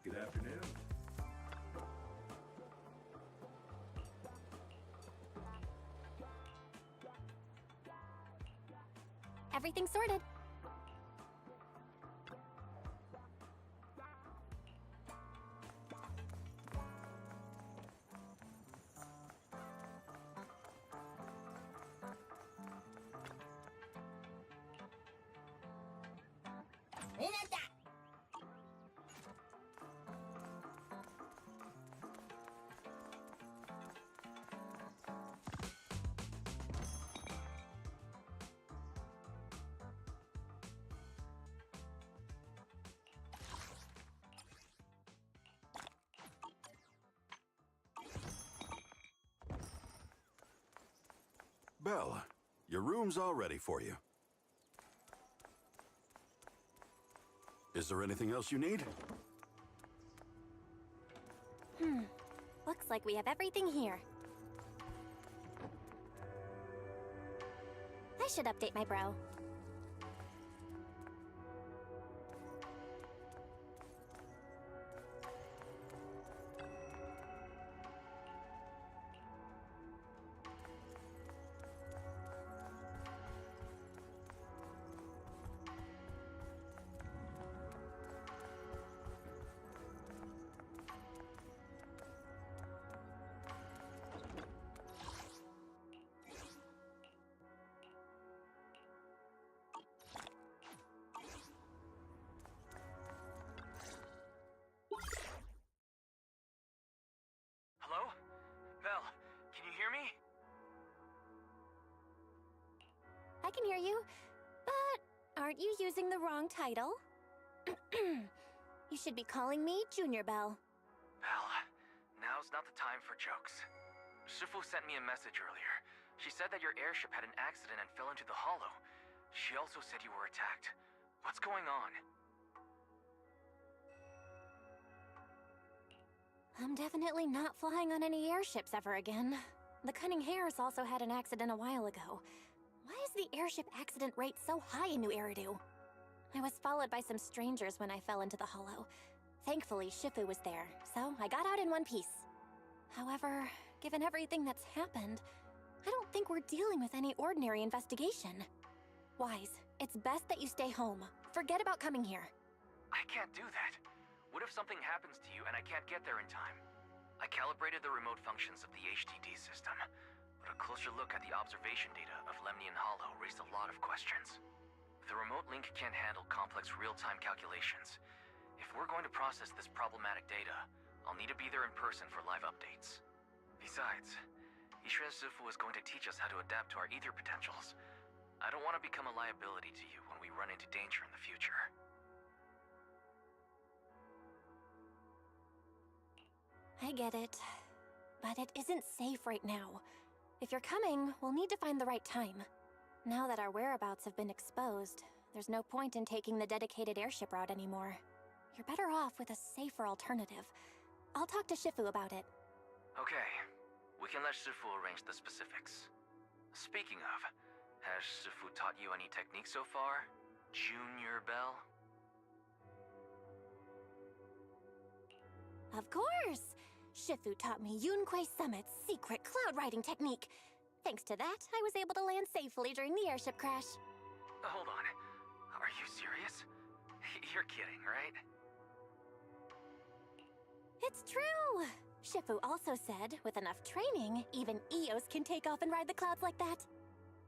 Good afternoon. Everything sorted. Belle, your room's all ready for you. Is there anything else you need? Looks like we have everything here. I should update my bro. Hello? Belle, can you hear me? I can hear you, but aren't you using the wrong title? You should be calling me Junior Belle. Belle, now's not the time for jokes. Shifu sent me a message earlier. She said that your airship had an accident and fell into the hollow. She also said you were attacked. What's going on? I'm definitely not flying on any airships ever again. The Cunning Hares also had an accident a while ago. Why is the airship accident rate so high in New Eridu? I was followed by some strangers when I fell into the hollow. Thankfully, Shifu was there, so I got out in one piece. However, given everything that's happened, I don't think we're dealing with any ordinary investigation. Wise, it's best that you stay home. Forget about coming here. I can't do that. What if something happens to you and I can't get there in time? I calibrated the remote functions of the HDD system, but a closer look at the observation data of Lemnian Hollow raised a lot of questions. The remote link can't handle complex real-time calculations. If we're going to process this problematic data, I'll need to be there in person for live updates. Besides, Ishren Sifu is going to teach us how to adapt to our ether potentials. I don't want to become a liability to you when we run into danger in the future. I get it, but it isn't safe right now. If you're coming, we'll need to find the right time. Now that our whereabouts have been exposed, there's no point in taking the dedicated airship route anymore. You're better off with a safer alternative. I'll talk to Shifu about it. Okay, we can let Shifu arrange the specifics. Speaking of, has Shifu taught you any techniques so far? Junior Bell? Of course! Shifu taught me Yunquei Summit's secret cloud riding technique. Thanks to that, I was able to land safely during the airship crash. Hold on. Are you serious? You're kidding, right? It's true! Shifu also said, with enough training, even Eos can take off and ride the clouds like that.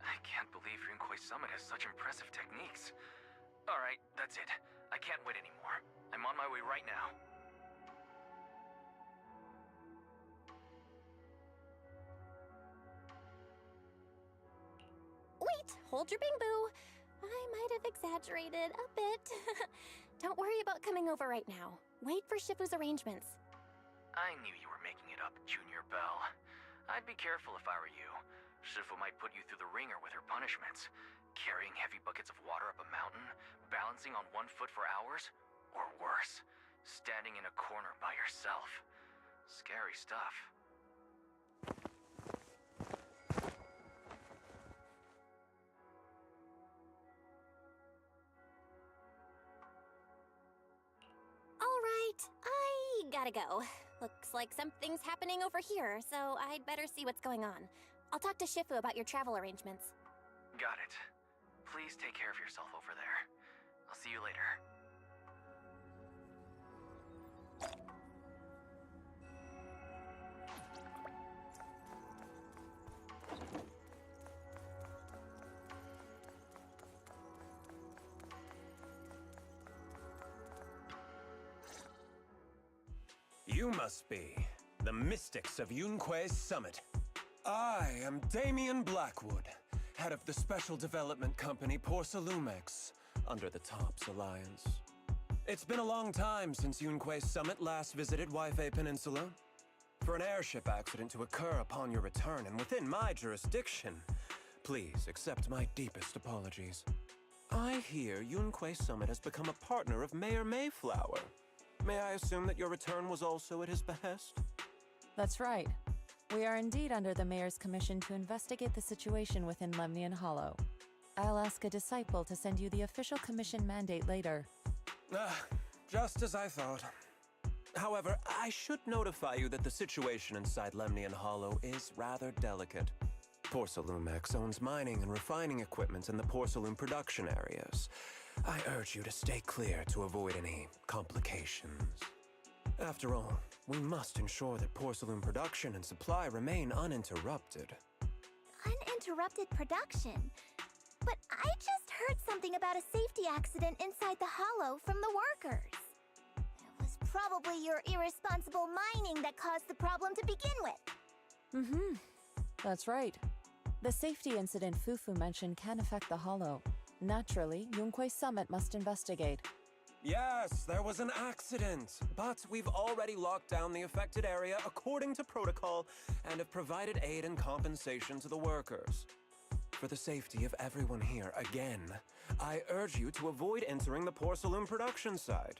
I can't believe Yunquei Summit has such impressive techniques. Alright, that's it. I can't wait anymore. I'm on my way right now. Wait, hold your bing-boo. I might have exaggerated a bit. Don't worry about coming over right now. Wait for Shifu's arrangements. I knew you were making it up, Junior Bell. I'd be careful if I were you. Shifu might put you through the ringer with her punishments. Carrying heavy buckets of water up a mountain, balancing on one foot for hours, or worse, standing in a corner by yourself. Scary stuff. All right, I gotta go. Looks like something's happening over here, so I'd better see what's going on. I'll talk to Shifu about your travel arrangements. Got it. Please take care of yourself over there. I'll see you later. You must be the mystics of Yunquei's Summit. I am Damien Blackwood, head of the special development company Porcelumex, under the TOPS Alliance. It's been a long time since Yunquei's Summit last visited Waifei Peninsula. For an airship accident to occur upon your return and within my jurisdiction, please accept my deepest apologies. I hear Yunquei Summit has become a partner of Mayor Mayflower. May I assume that your return was also at his behest? That's right. We are indeed under the Mayor's commission to investigate the situation within Lemnian Hollow. I'll ask a disciple to send you the official commission mandate later. Just as I thought. However, I should notify you that the situation inside Lemnian Hollow is rather delicate. Porcelumex owns mining and refining equipment in the porcelain production areas. I urge you to stay clear to avoid any complications. After all, we must ensure that porcelain production and supply remain uninterrupted. Uninterrupted production? But I just heard something about a safety accident inside the hollow from the workers. It was probably your irresponsible mining that caused the problem to begin with. That's right. The safety incident Fufu mentioned can affect the hollow. Naturally, Yunquei Summit must investigate. Yes, there was an accident, but we've already locked down the affected area according to protocol and have provided aid and compensation to the workers. For the safety of everyone here, again, I urge you to avoid entering the porcelain production side.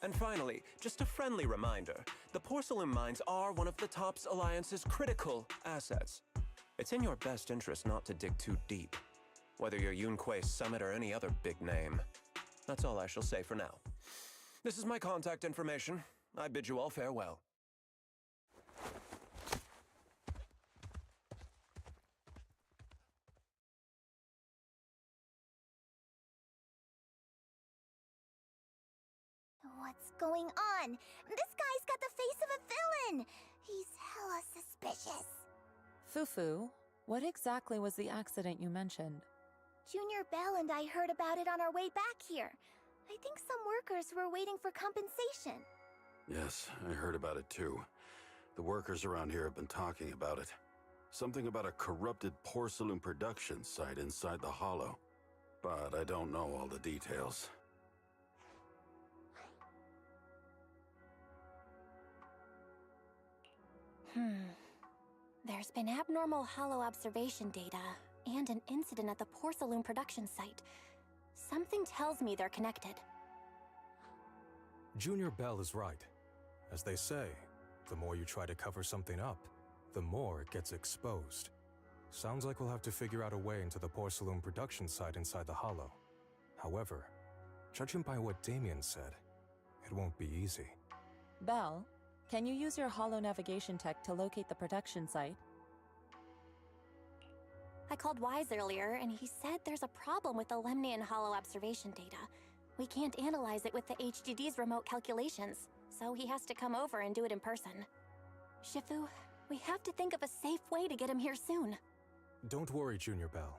And finally, just a friendly reminder, the porcelain mines are one of the TOPS Alliance's critical assets. It's in your best interest not to dig too deep, whether you're Yunquei Summit or any other big name. That's all I shall say for now. This is my contact information. I bid you all farewell. What's going on? This guy's got the face of a villain! He's hella suspicious. Fufu, what exactly was the accident you mentioned? Junior Bell and I heard about it on our way back here. I think some workers were waiting for compensation. Yes, I heard about it too. The workers around here have been talking about it. Something about a corrupted porcelain production site inside the Hollow. But I don't know all the details. There's been abnormal Hollow observation data, and an incident at the porcelain production site. Something tells me they're connected. Junior Bell is right. As they say, the more you try to cover something up, the more it gets exposed. Sounds like we'll have to figure out a way into the porcelain production site inside the Hollow. However, judging by what Damien said, it won't be easy. Bell, can you use your Hollow navigation tech to locate the production site? I called Wise earlier, and he said there's a problem with the Lemnian Hollow observation data. We can't analyze it with the HDD's remote calculations, so he has to come over and do it in person. Shifu, we have to think of a safe way to get him here soon. Don't worry, Junior Bell.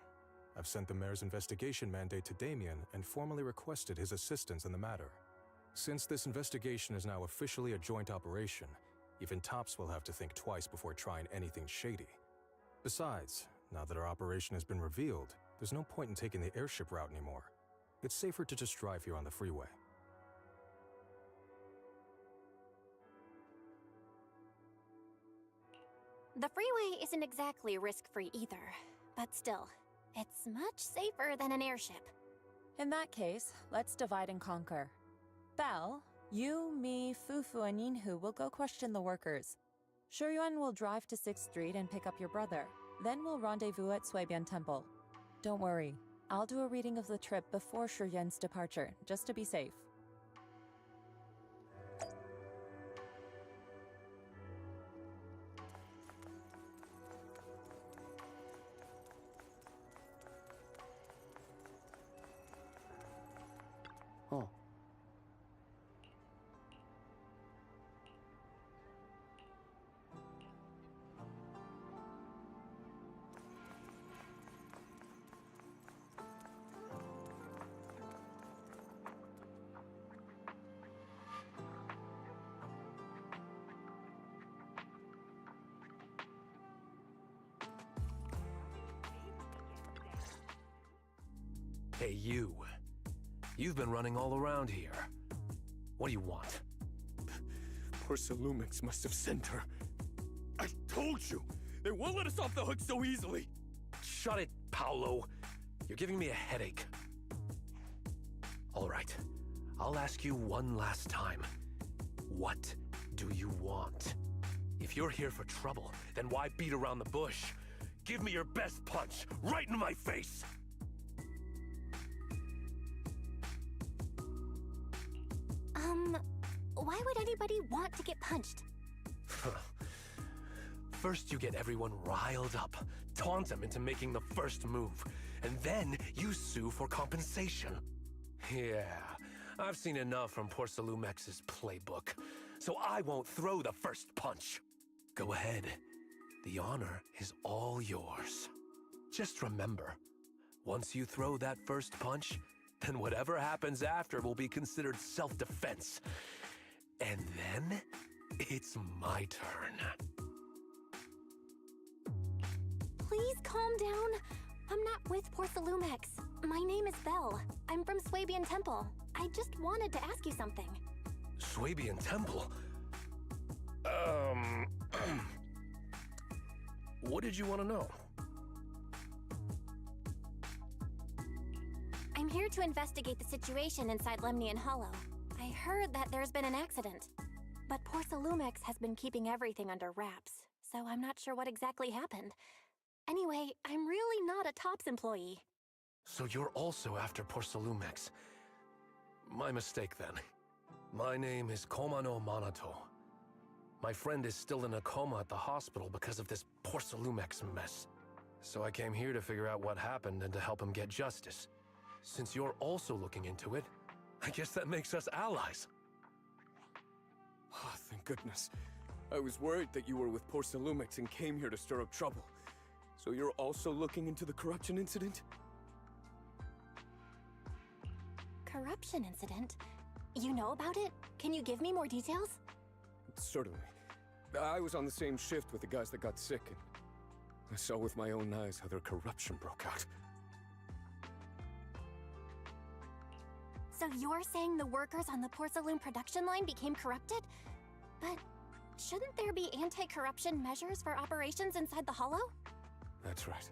I've sent the mayor's investigation mandate to Damien and formally requested his assistance in the matter. Since this investigation is now officially a joint operation, even Tops will have to think twice before trying anything shady. Besides, now that our operation has been revealed, there's no point in taking the airship route anymore. It's safer to just drive here on the freeway. The freeway isn't exactly risk-free either, but still, it's much safer than an airship. In that case, let's divide and conquer. Belle, you, me, Fufu, and Yinhu will go question the workers. Shuyuan will drive to 6th Street and pick up your brother. Then we'll rendezvous at Shuibian Temple. Don't worry, I'll do a reading of the trip before Shuyuan's departure, just to be safe. Oh. Hey, you. You've been running all around here. What do you want? Porcelumix must have sent her. I told you! They won't let us off the hook so easily! Shut it, Paolo. You're giving me a headache. All right. I'll ask you one last time. What do you want? If you're here for trouble, then why beat around the bush? Give me your best punch, right in my face! Why would anybody want to get punched? First you get everyone riled up, taunt them into making the first move, and then you sue for compensation. Yeah, I've seen enough from Porcelumex's playbook, so I won't throw the first punch. Go ahead. The honor is all yours. Just remember, once you throw that first punch, then whatever happens after will be considered self-defense. And then, it's my turn. Please calm down. I'm not with Porcelumex. My name is Belle. I'm from Swabian Temple. I just wanted to ask you something. Swabian Temple? What did you want to know? I'm here to investigate the situation inside Lemnian Hollow. I heard that there's been an accident. But Porcelumex has been keeping everything under wraps, so I'm not sure what exactly happened. Anyway, I'm really not a Tops employee. So you're also after Porcelumex. My mistake then. My name is Komano Manato. My friend is still in a coma at the hospital because of this Porcelumex mess. So I came here to figure out what happened and to help him get justice. Since you're also looking into it, I guess that makes us allies. Oh, thank goodness. I was worried that you were with Porcelumex and came here to stir up trouble. So you're also looking into the corruption incident? Corruption incident? You know about it? Can you give me more details? Certainly. I was on the same shift with the guys that got sick, and I saw with my own eyes how their corruption broke out. So you're saying the workers on the Porcelain production line became corrupted? But shouldn't there be anti-corruption measures for operations inside the Hollow? That's right.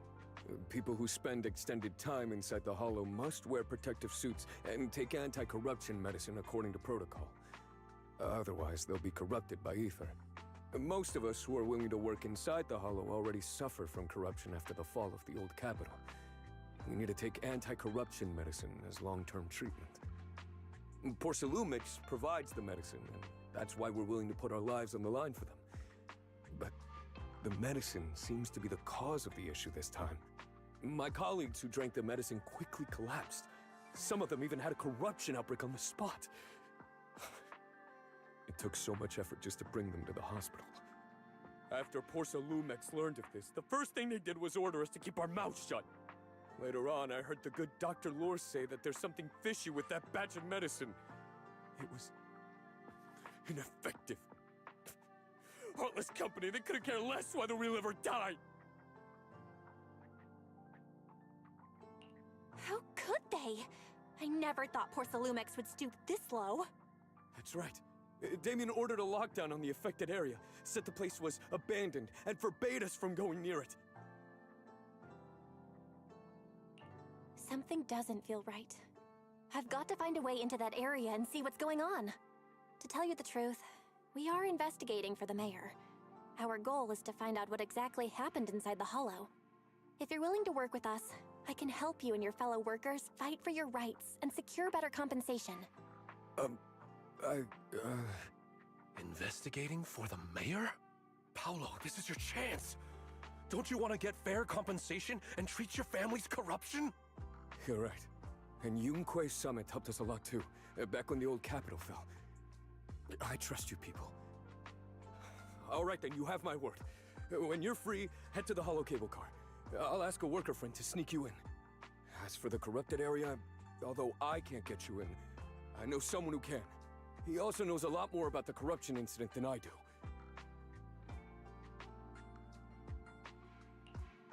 People who spend extended time inside the Hollow must wear protective suits and take anti-corruption medicine according to protocol. Otherwise, they'll be corrupted by ether. Most of us who are willing to work inside the Hollow already suffer from corruption after the fall of the old capital. We need to take anti-corruption medicine as long-term treatment. Porcelumix provides the medicine, and that's why we're willing to put our lives on the line for them. But the medicine seems to be the cause of the issue this time. My colleagues who drank the medicine quickly collapsed. Some of them even had a corruption outbreak on the spot. It took so much effort just to bring them to the hospital. After Porcelumex learned of this, the first thing they did was order us to keep our mouths shut. Later on, I heard the good Dr. Lore say that there's something fishy with that batch of medicine. It was ineffective. Heartless company, they couldn't care less whether we live or die. How could they? I never thought Porcelumex would stoop this low. That's right. Damien ordered a lockdown on the affected area, said the place was abandoned, and forbade us from going near it. Something doesn't feel right. I've got to find a way into that area and see what's going on. To tell you the truth, we are investigating for the mayor. Our goal is to find out what exactly happened inside the Hollow. If you're willing to work with us, I can help you and your fellow workers fight for your rights and secure better compensation. Investigating for the mayor? Paolo, this is your chance. Don't you want to get fair compensation and treat your family's corruption? You're right. And Yunquei Summit helped us a lot too, back when the old capital fell. I trust you people. All right then, you have my word. When you're free, head to the Hollow cable car. I'll ask a worker friend to sneak you in. As for the corrupted area, although I can't get you in, I know someone who can. He also knows a lot more about the corruption incident than I do.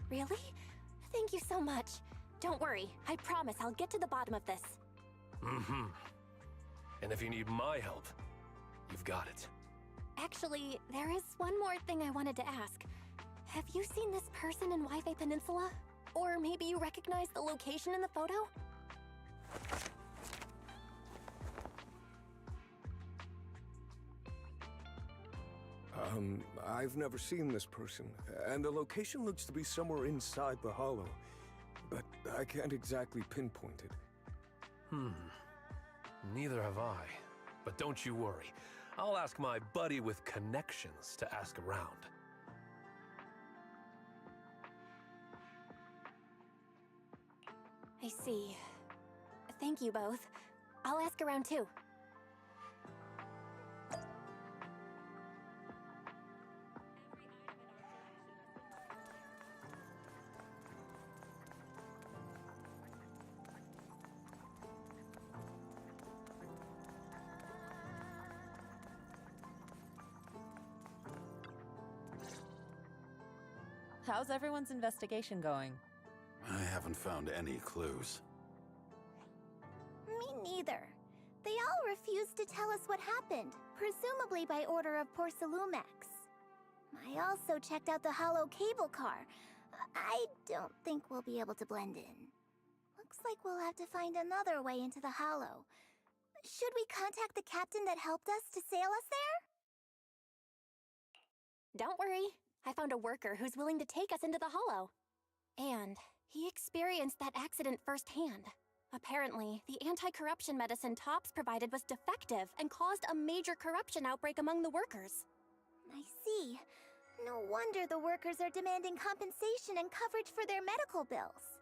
Really? Thank you so much. Don't worry, I promise I'll get to the bottom of this. Mm-hmm. And if you need my help, you've got it. Actually, there is one more thing I wanted to ask. Have you seen this person in Wi-Fi Peninsula? Or maybe you recognize the location in the photo? I've never seen this person, and the location looks to be somewhere inside the Hollow, but I can't exactly pinpoint it. Neither have I. But don't you worry. I'll ask my buddy with connections to ask around. I see. Thank you both. I'll ask around too. How's everyone's investigation going? I haven't found any clues. Me neither. They all refused to tell us what happened, presumably by order of Porcelumex. I also checked out the Hollow cable car. I don't think we'll be able to blend in. Looks like we'll have to find another way into the Hollow. Should we contact the captain that helped us to sail us there? Don't worry. I found a worker who's willing to take us into the Hollow. And he experienced that accident firsthand. Apparently, the anti-corruption medicine Tops provided was defective and caused a major corruption outbreak among the workers. I see. No wonder the workers are demanding compensation and coverage for their medical bills.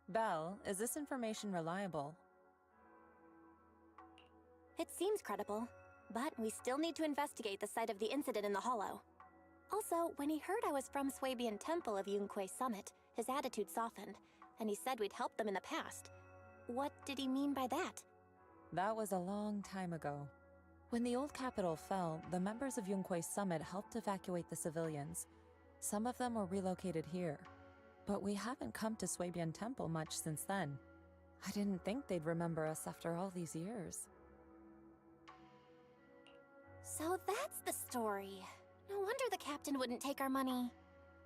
Belle, is this information reliable? It seems credible, but we still need to investigate the site of the incident in the Hollow. Also, when he heard I was from Swabian Temple of Yunquay Summit, his attitude softened, and he said we'd helped them in the past. What did he mean by that? That was a long time ago. When the old capital fell, the members of Yunquay Summit helped evacuate the civilians. Some of them were relocated here. But we haven't come to Swabian Temple much since then. I didn't think they'd remember us after all these years. So that's the story. No wonder the captain wouldn't take our money.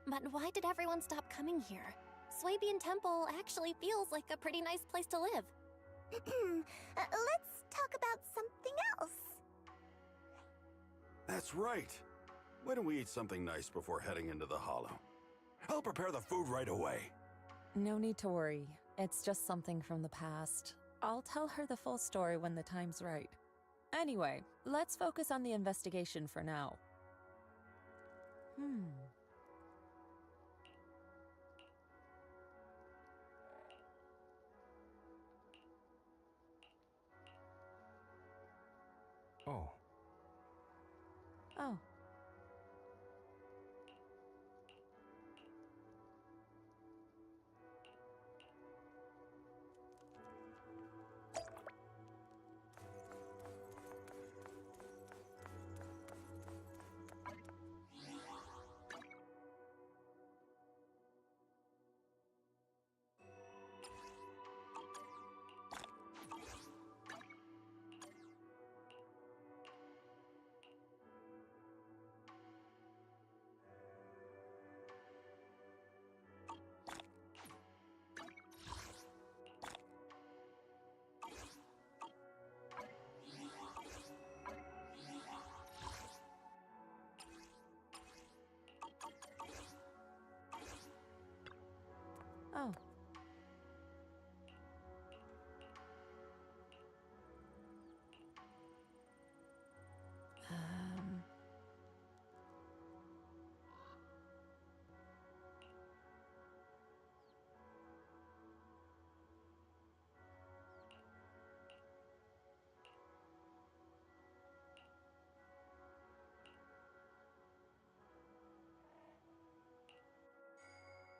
But why did everyone stop coming here? Swabian Temple actually feels like a pretty nice place to live. Let's talk about something else. That's right. Why don't we eat something nice before heading into the Hollow? I'll prepare the food right away. No need to worry. It's just something from the past. I'll tell her the full story when the time's right. Anyway, let's focus on the investigation for now. Oh. Oh. Oh.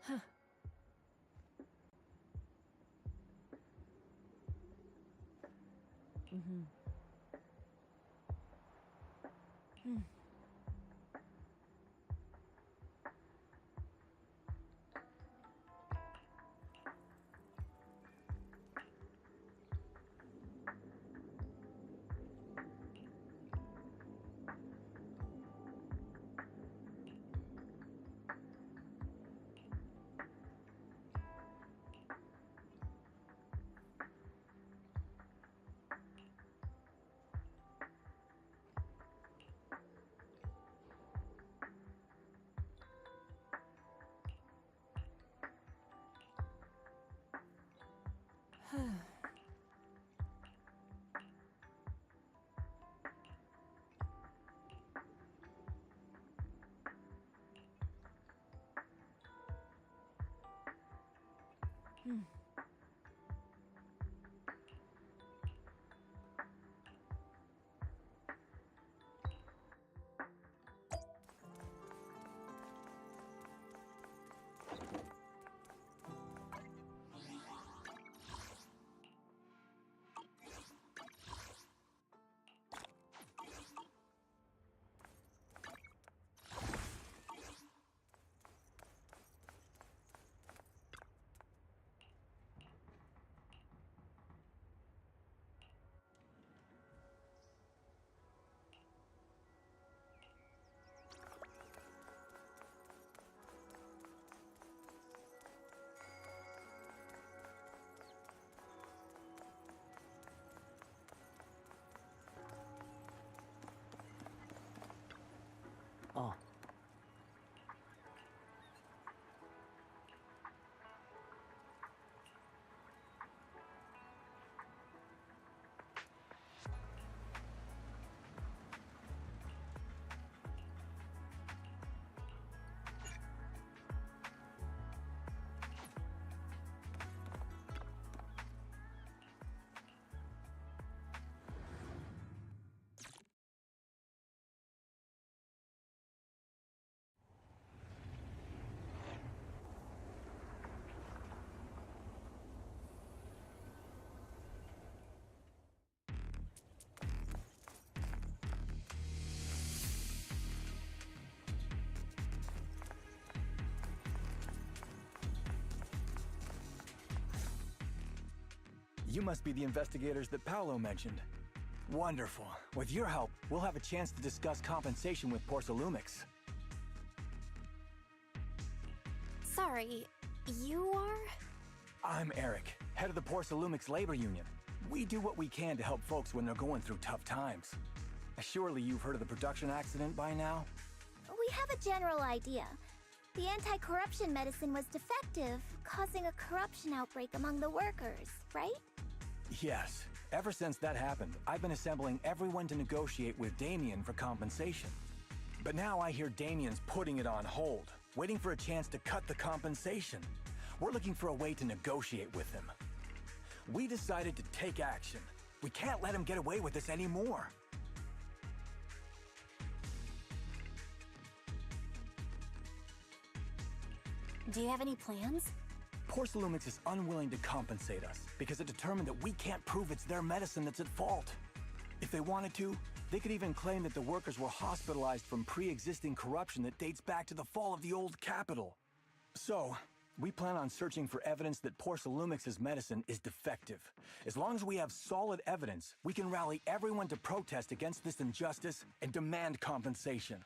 Huh. Oh. You must be the investigators that Paolo mentioned. Wonderful. With your help, we'll have a chance to discuss compensation with Porsalumix. Sorry, you are? I'm Eric, head of the Porsalumix Labor Union. We do what we can to help folks when they're going through tough times. Surely you've heard of the production accident by now? We have a general idea. The anti-corruption medicine was defective, causing a corruption outbreak among the workers, right? Yes. Ever since that happened, I've been assembling everyone to negotiate with Damien for compensation. But now I hear Damien's putting it on hold, waiting for a chance to cut the compensation. We're looking for a way to negotiate with him. We decided to take action. We can't let him get away with this anymore. Do you have any plans? Porsalumix is unwilling to compensate us because it determined that we can't prove it's their medicine that's at fault. If they wanted to, they could even claim that the workers were hospitalized from pre-existing corruption that dates back to the fall of the old capital. So, we plan on searching for evidence that Porsalumix's medicine is defective. As long as we have solid evidence, we can rally everyone to protest against this injustice and demand compensation.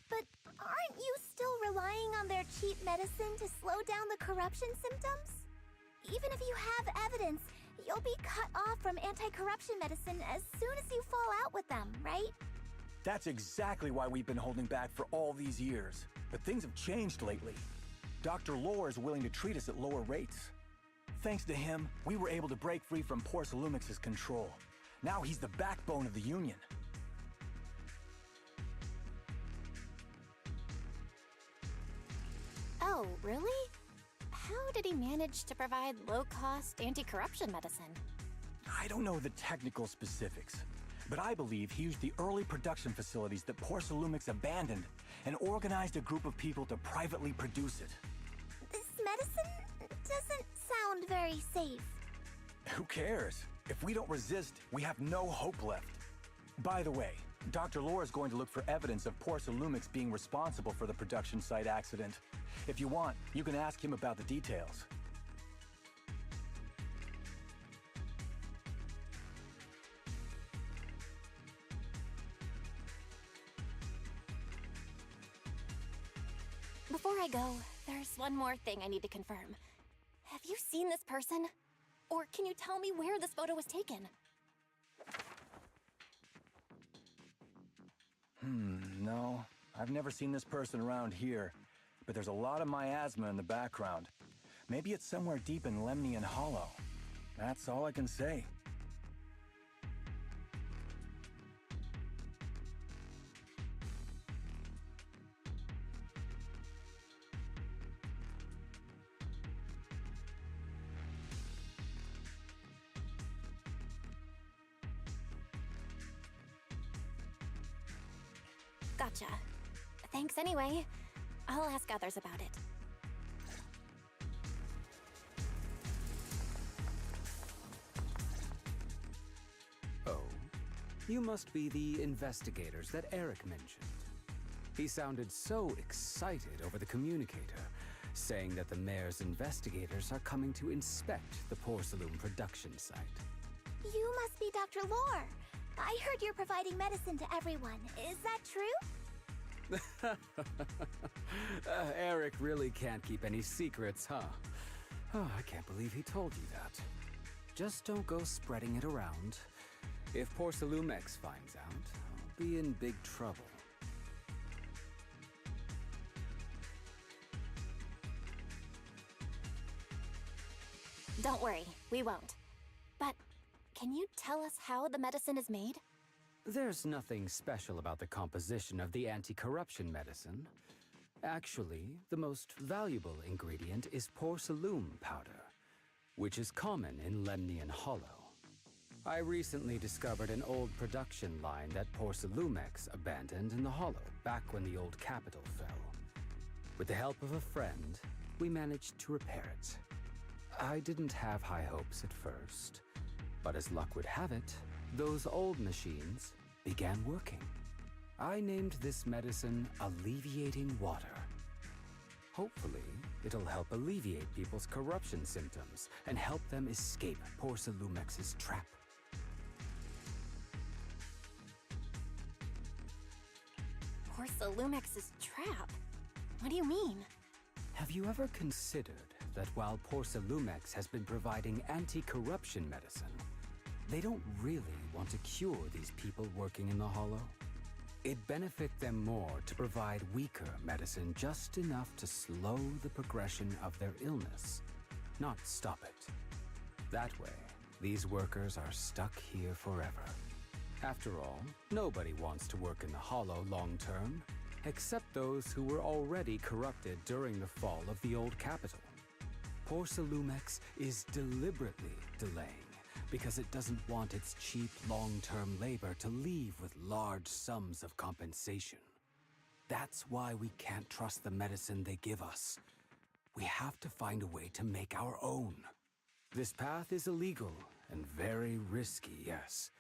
But aren't you still relying on their cheap medicine to slow down the corruption symptoms? Even if you have evidence, you'll be cut off from anti-corruption medicine as soon as you fall out with them, right? That's exactly why we've been holding back for all these years. But things have changed lately. Dr. Lore is willing to treat us at lower rates. Thanks to him, we were able to break free from Porsalumix's control. Now he's the backbone of the Union. Oh, really? How did he manage to provide low-cost anti-corruption medicine? I don't know the technical specifics, but I believe he used the early production facilities that Porsalumix abandoned and organized a group of people to privately produce it. This medicine doesn't sound very safe. Who cares? If we don't resist, we have no hope left. By the way, Dr. Lore is going to look for evidence of Porsalumix being responsible for the production site accident. If you want, you can ask him about the details. Before I go, there's one more thing I need to confirm. Have you seen this person? Or can you tell me where this photo was taken? No. I've never seen this person around here, but there's a lot of miasma in the background. Maybe it's somewhere deep in Lemnian Hollow. That's all I can say. Gotcha. Thanks anyway. I'll ask others about it. Oh, you must be the investigators that Eric mentioned. He sounded so excited over the communicator, saying that the mayor's investigators are coming to inspect the Porcelain production site. You must be Dr. Lore. I heard you're providing medicine to everyone. Is that true? Eric really can't keep any secrets, huh? Oh, I can't believe he told you that. Just don't go spreading it around. If Porsalumix finds out, I'll be in big trouble. Don't worry, we won't. But can you tell us how the medicine is made? There's nothing special about the composition of the anti-corruption medicine. Actually, the most valuable ingredient is porcelain powder, which is common in Lemnian Hollow. I recently discovered an old production line that Porsalumix abandoned in the Hollow back when the old capital fell. With the help of a friend, we managed to repair it. I didn't have high hopes at first, but as luck would have it, those old machines began working. I named this medicine Alleviating Water. Hopefully, it'll help alleviate people's corruption symptoms and help them escape Porsalumex's trap. Porsalumex's trap? What do you mean? Have you ever considered that while Porsalumex has been providing anti-corruption medicine, they don't really want to cure these people working in the Hollow? It'd benefit them more to provide weaker medicine just enough to slow the progression of their illness, not stop it. That way, these workers are stuck here forever. After all, nobody wants to work in the Hollow long term, except those who were already corrupted during the fall of the old capital. Porsalumex is deliberately delaying because it doesn't want its cheap long-term labor to leave with large sums of compensation. That's why we can't trust the medicine they give us. We have to find a way to make our own. This path is illegal and very risky, yes,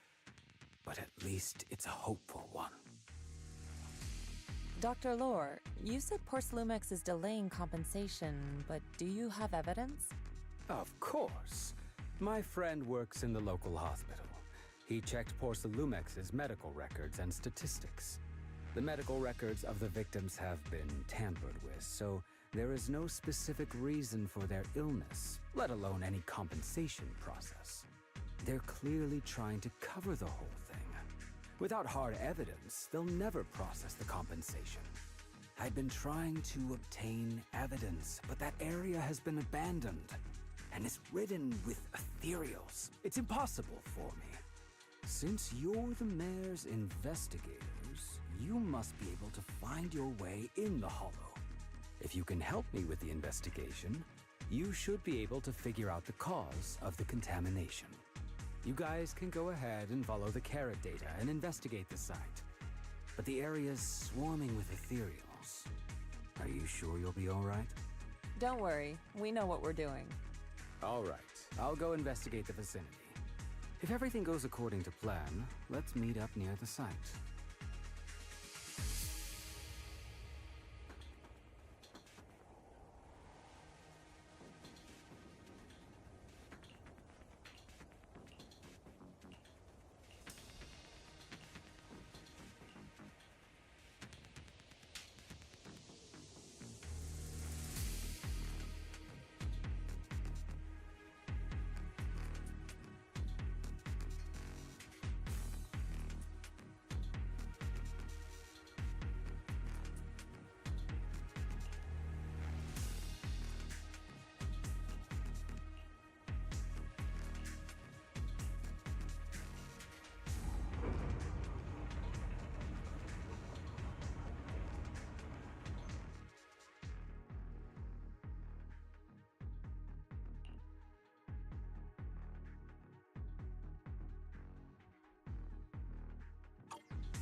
but at least it's a hopeful one. Dr. Lore, you said Porsalumex is delaying compensation, but do you have evidence? Of course. My friend works in the local hospital. He checked Porsalumex's medical records and statistics. The medical records of the victims have been tampered with, so there is no specific reason for their illness, let alone any compensation process. They're clearly trying to cover the whole thing. Without hard evidence, they'll never process the compensation. I've been trying to obtain evidence, but that area has been abandoned and is ridden with ethereals. It's impossible for me. Since you're the mayor's investigators, you must be able to find your way in the Hollow. If you can help me with the investigation, you should be able to figure out the cause of the contamination. You guys can go ahead and follow the carrot data and investigate the site. But the area's swarming with ethereals. Are you sure you'll be all right? Don't worry, we know what we're doing. All right, I'll go investigate the vicinity. If everything goes according to plan, let's meet up near the site.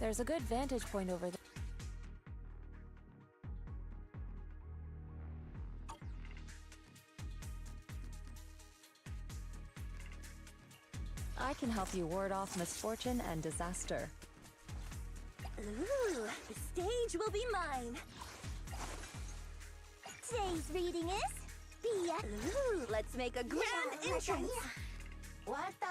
There's a good vantage point over there. I can help you ward off misfortune and disaster. Ooh, the stage will be mine. Today's reading is Ooh, let's make a grand entrance. What the?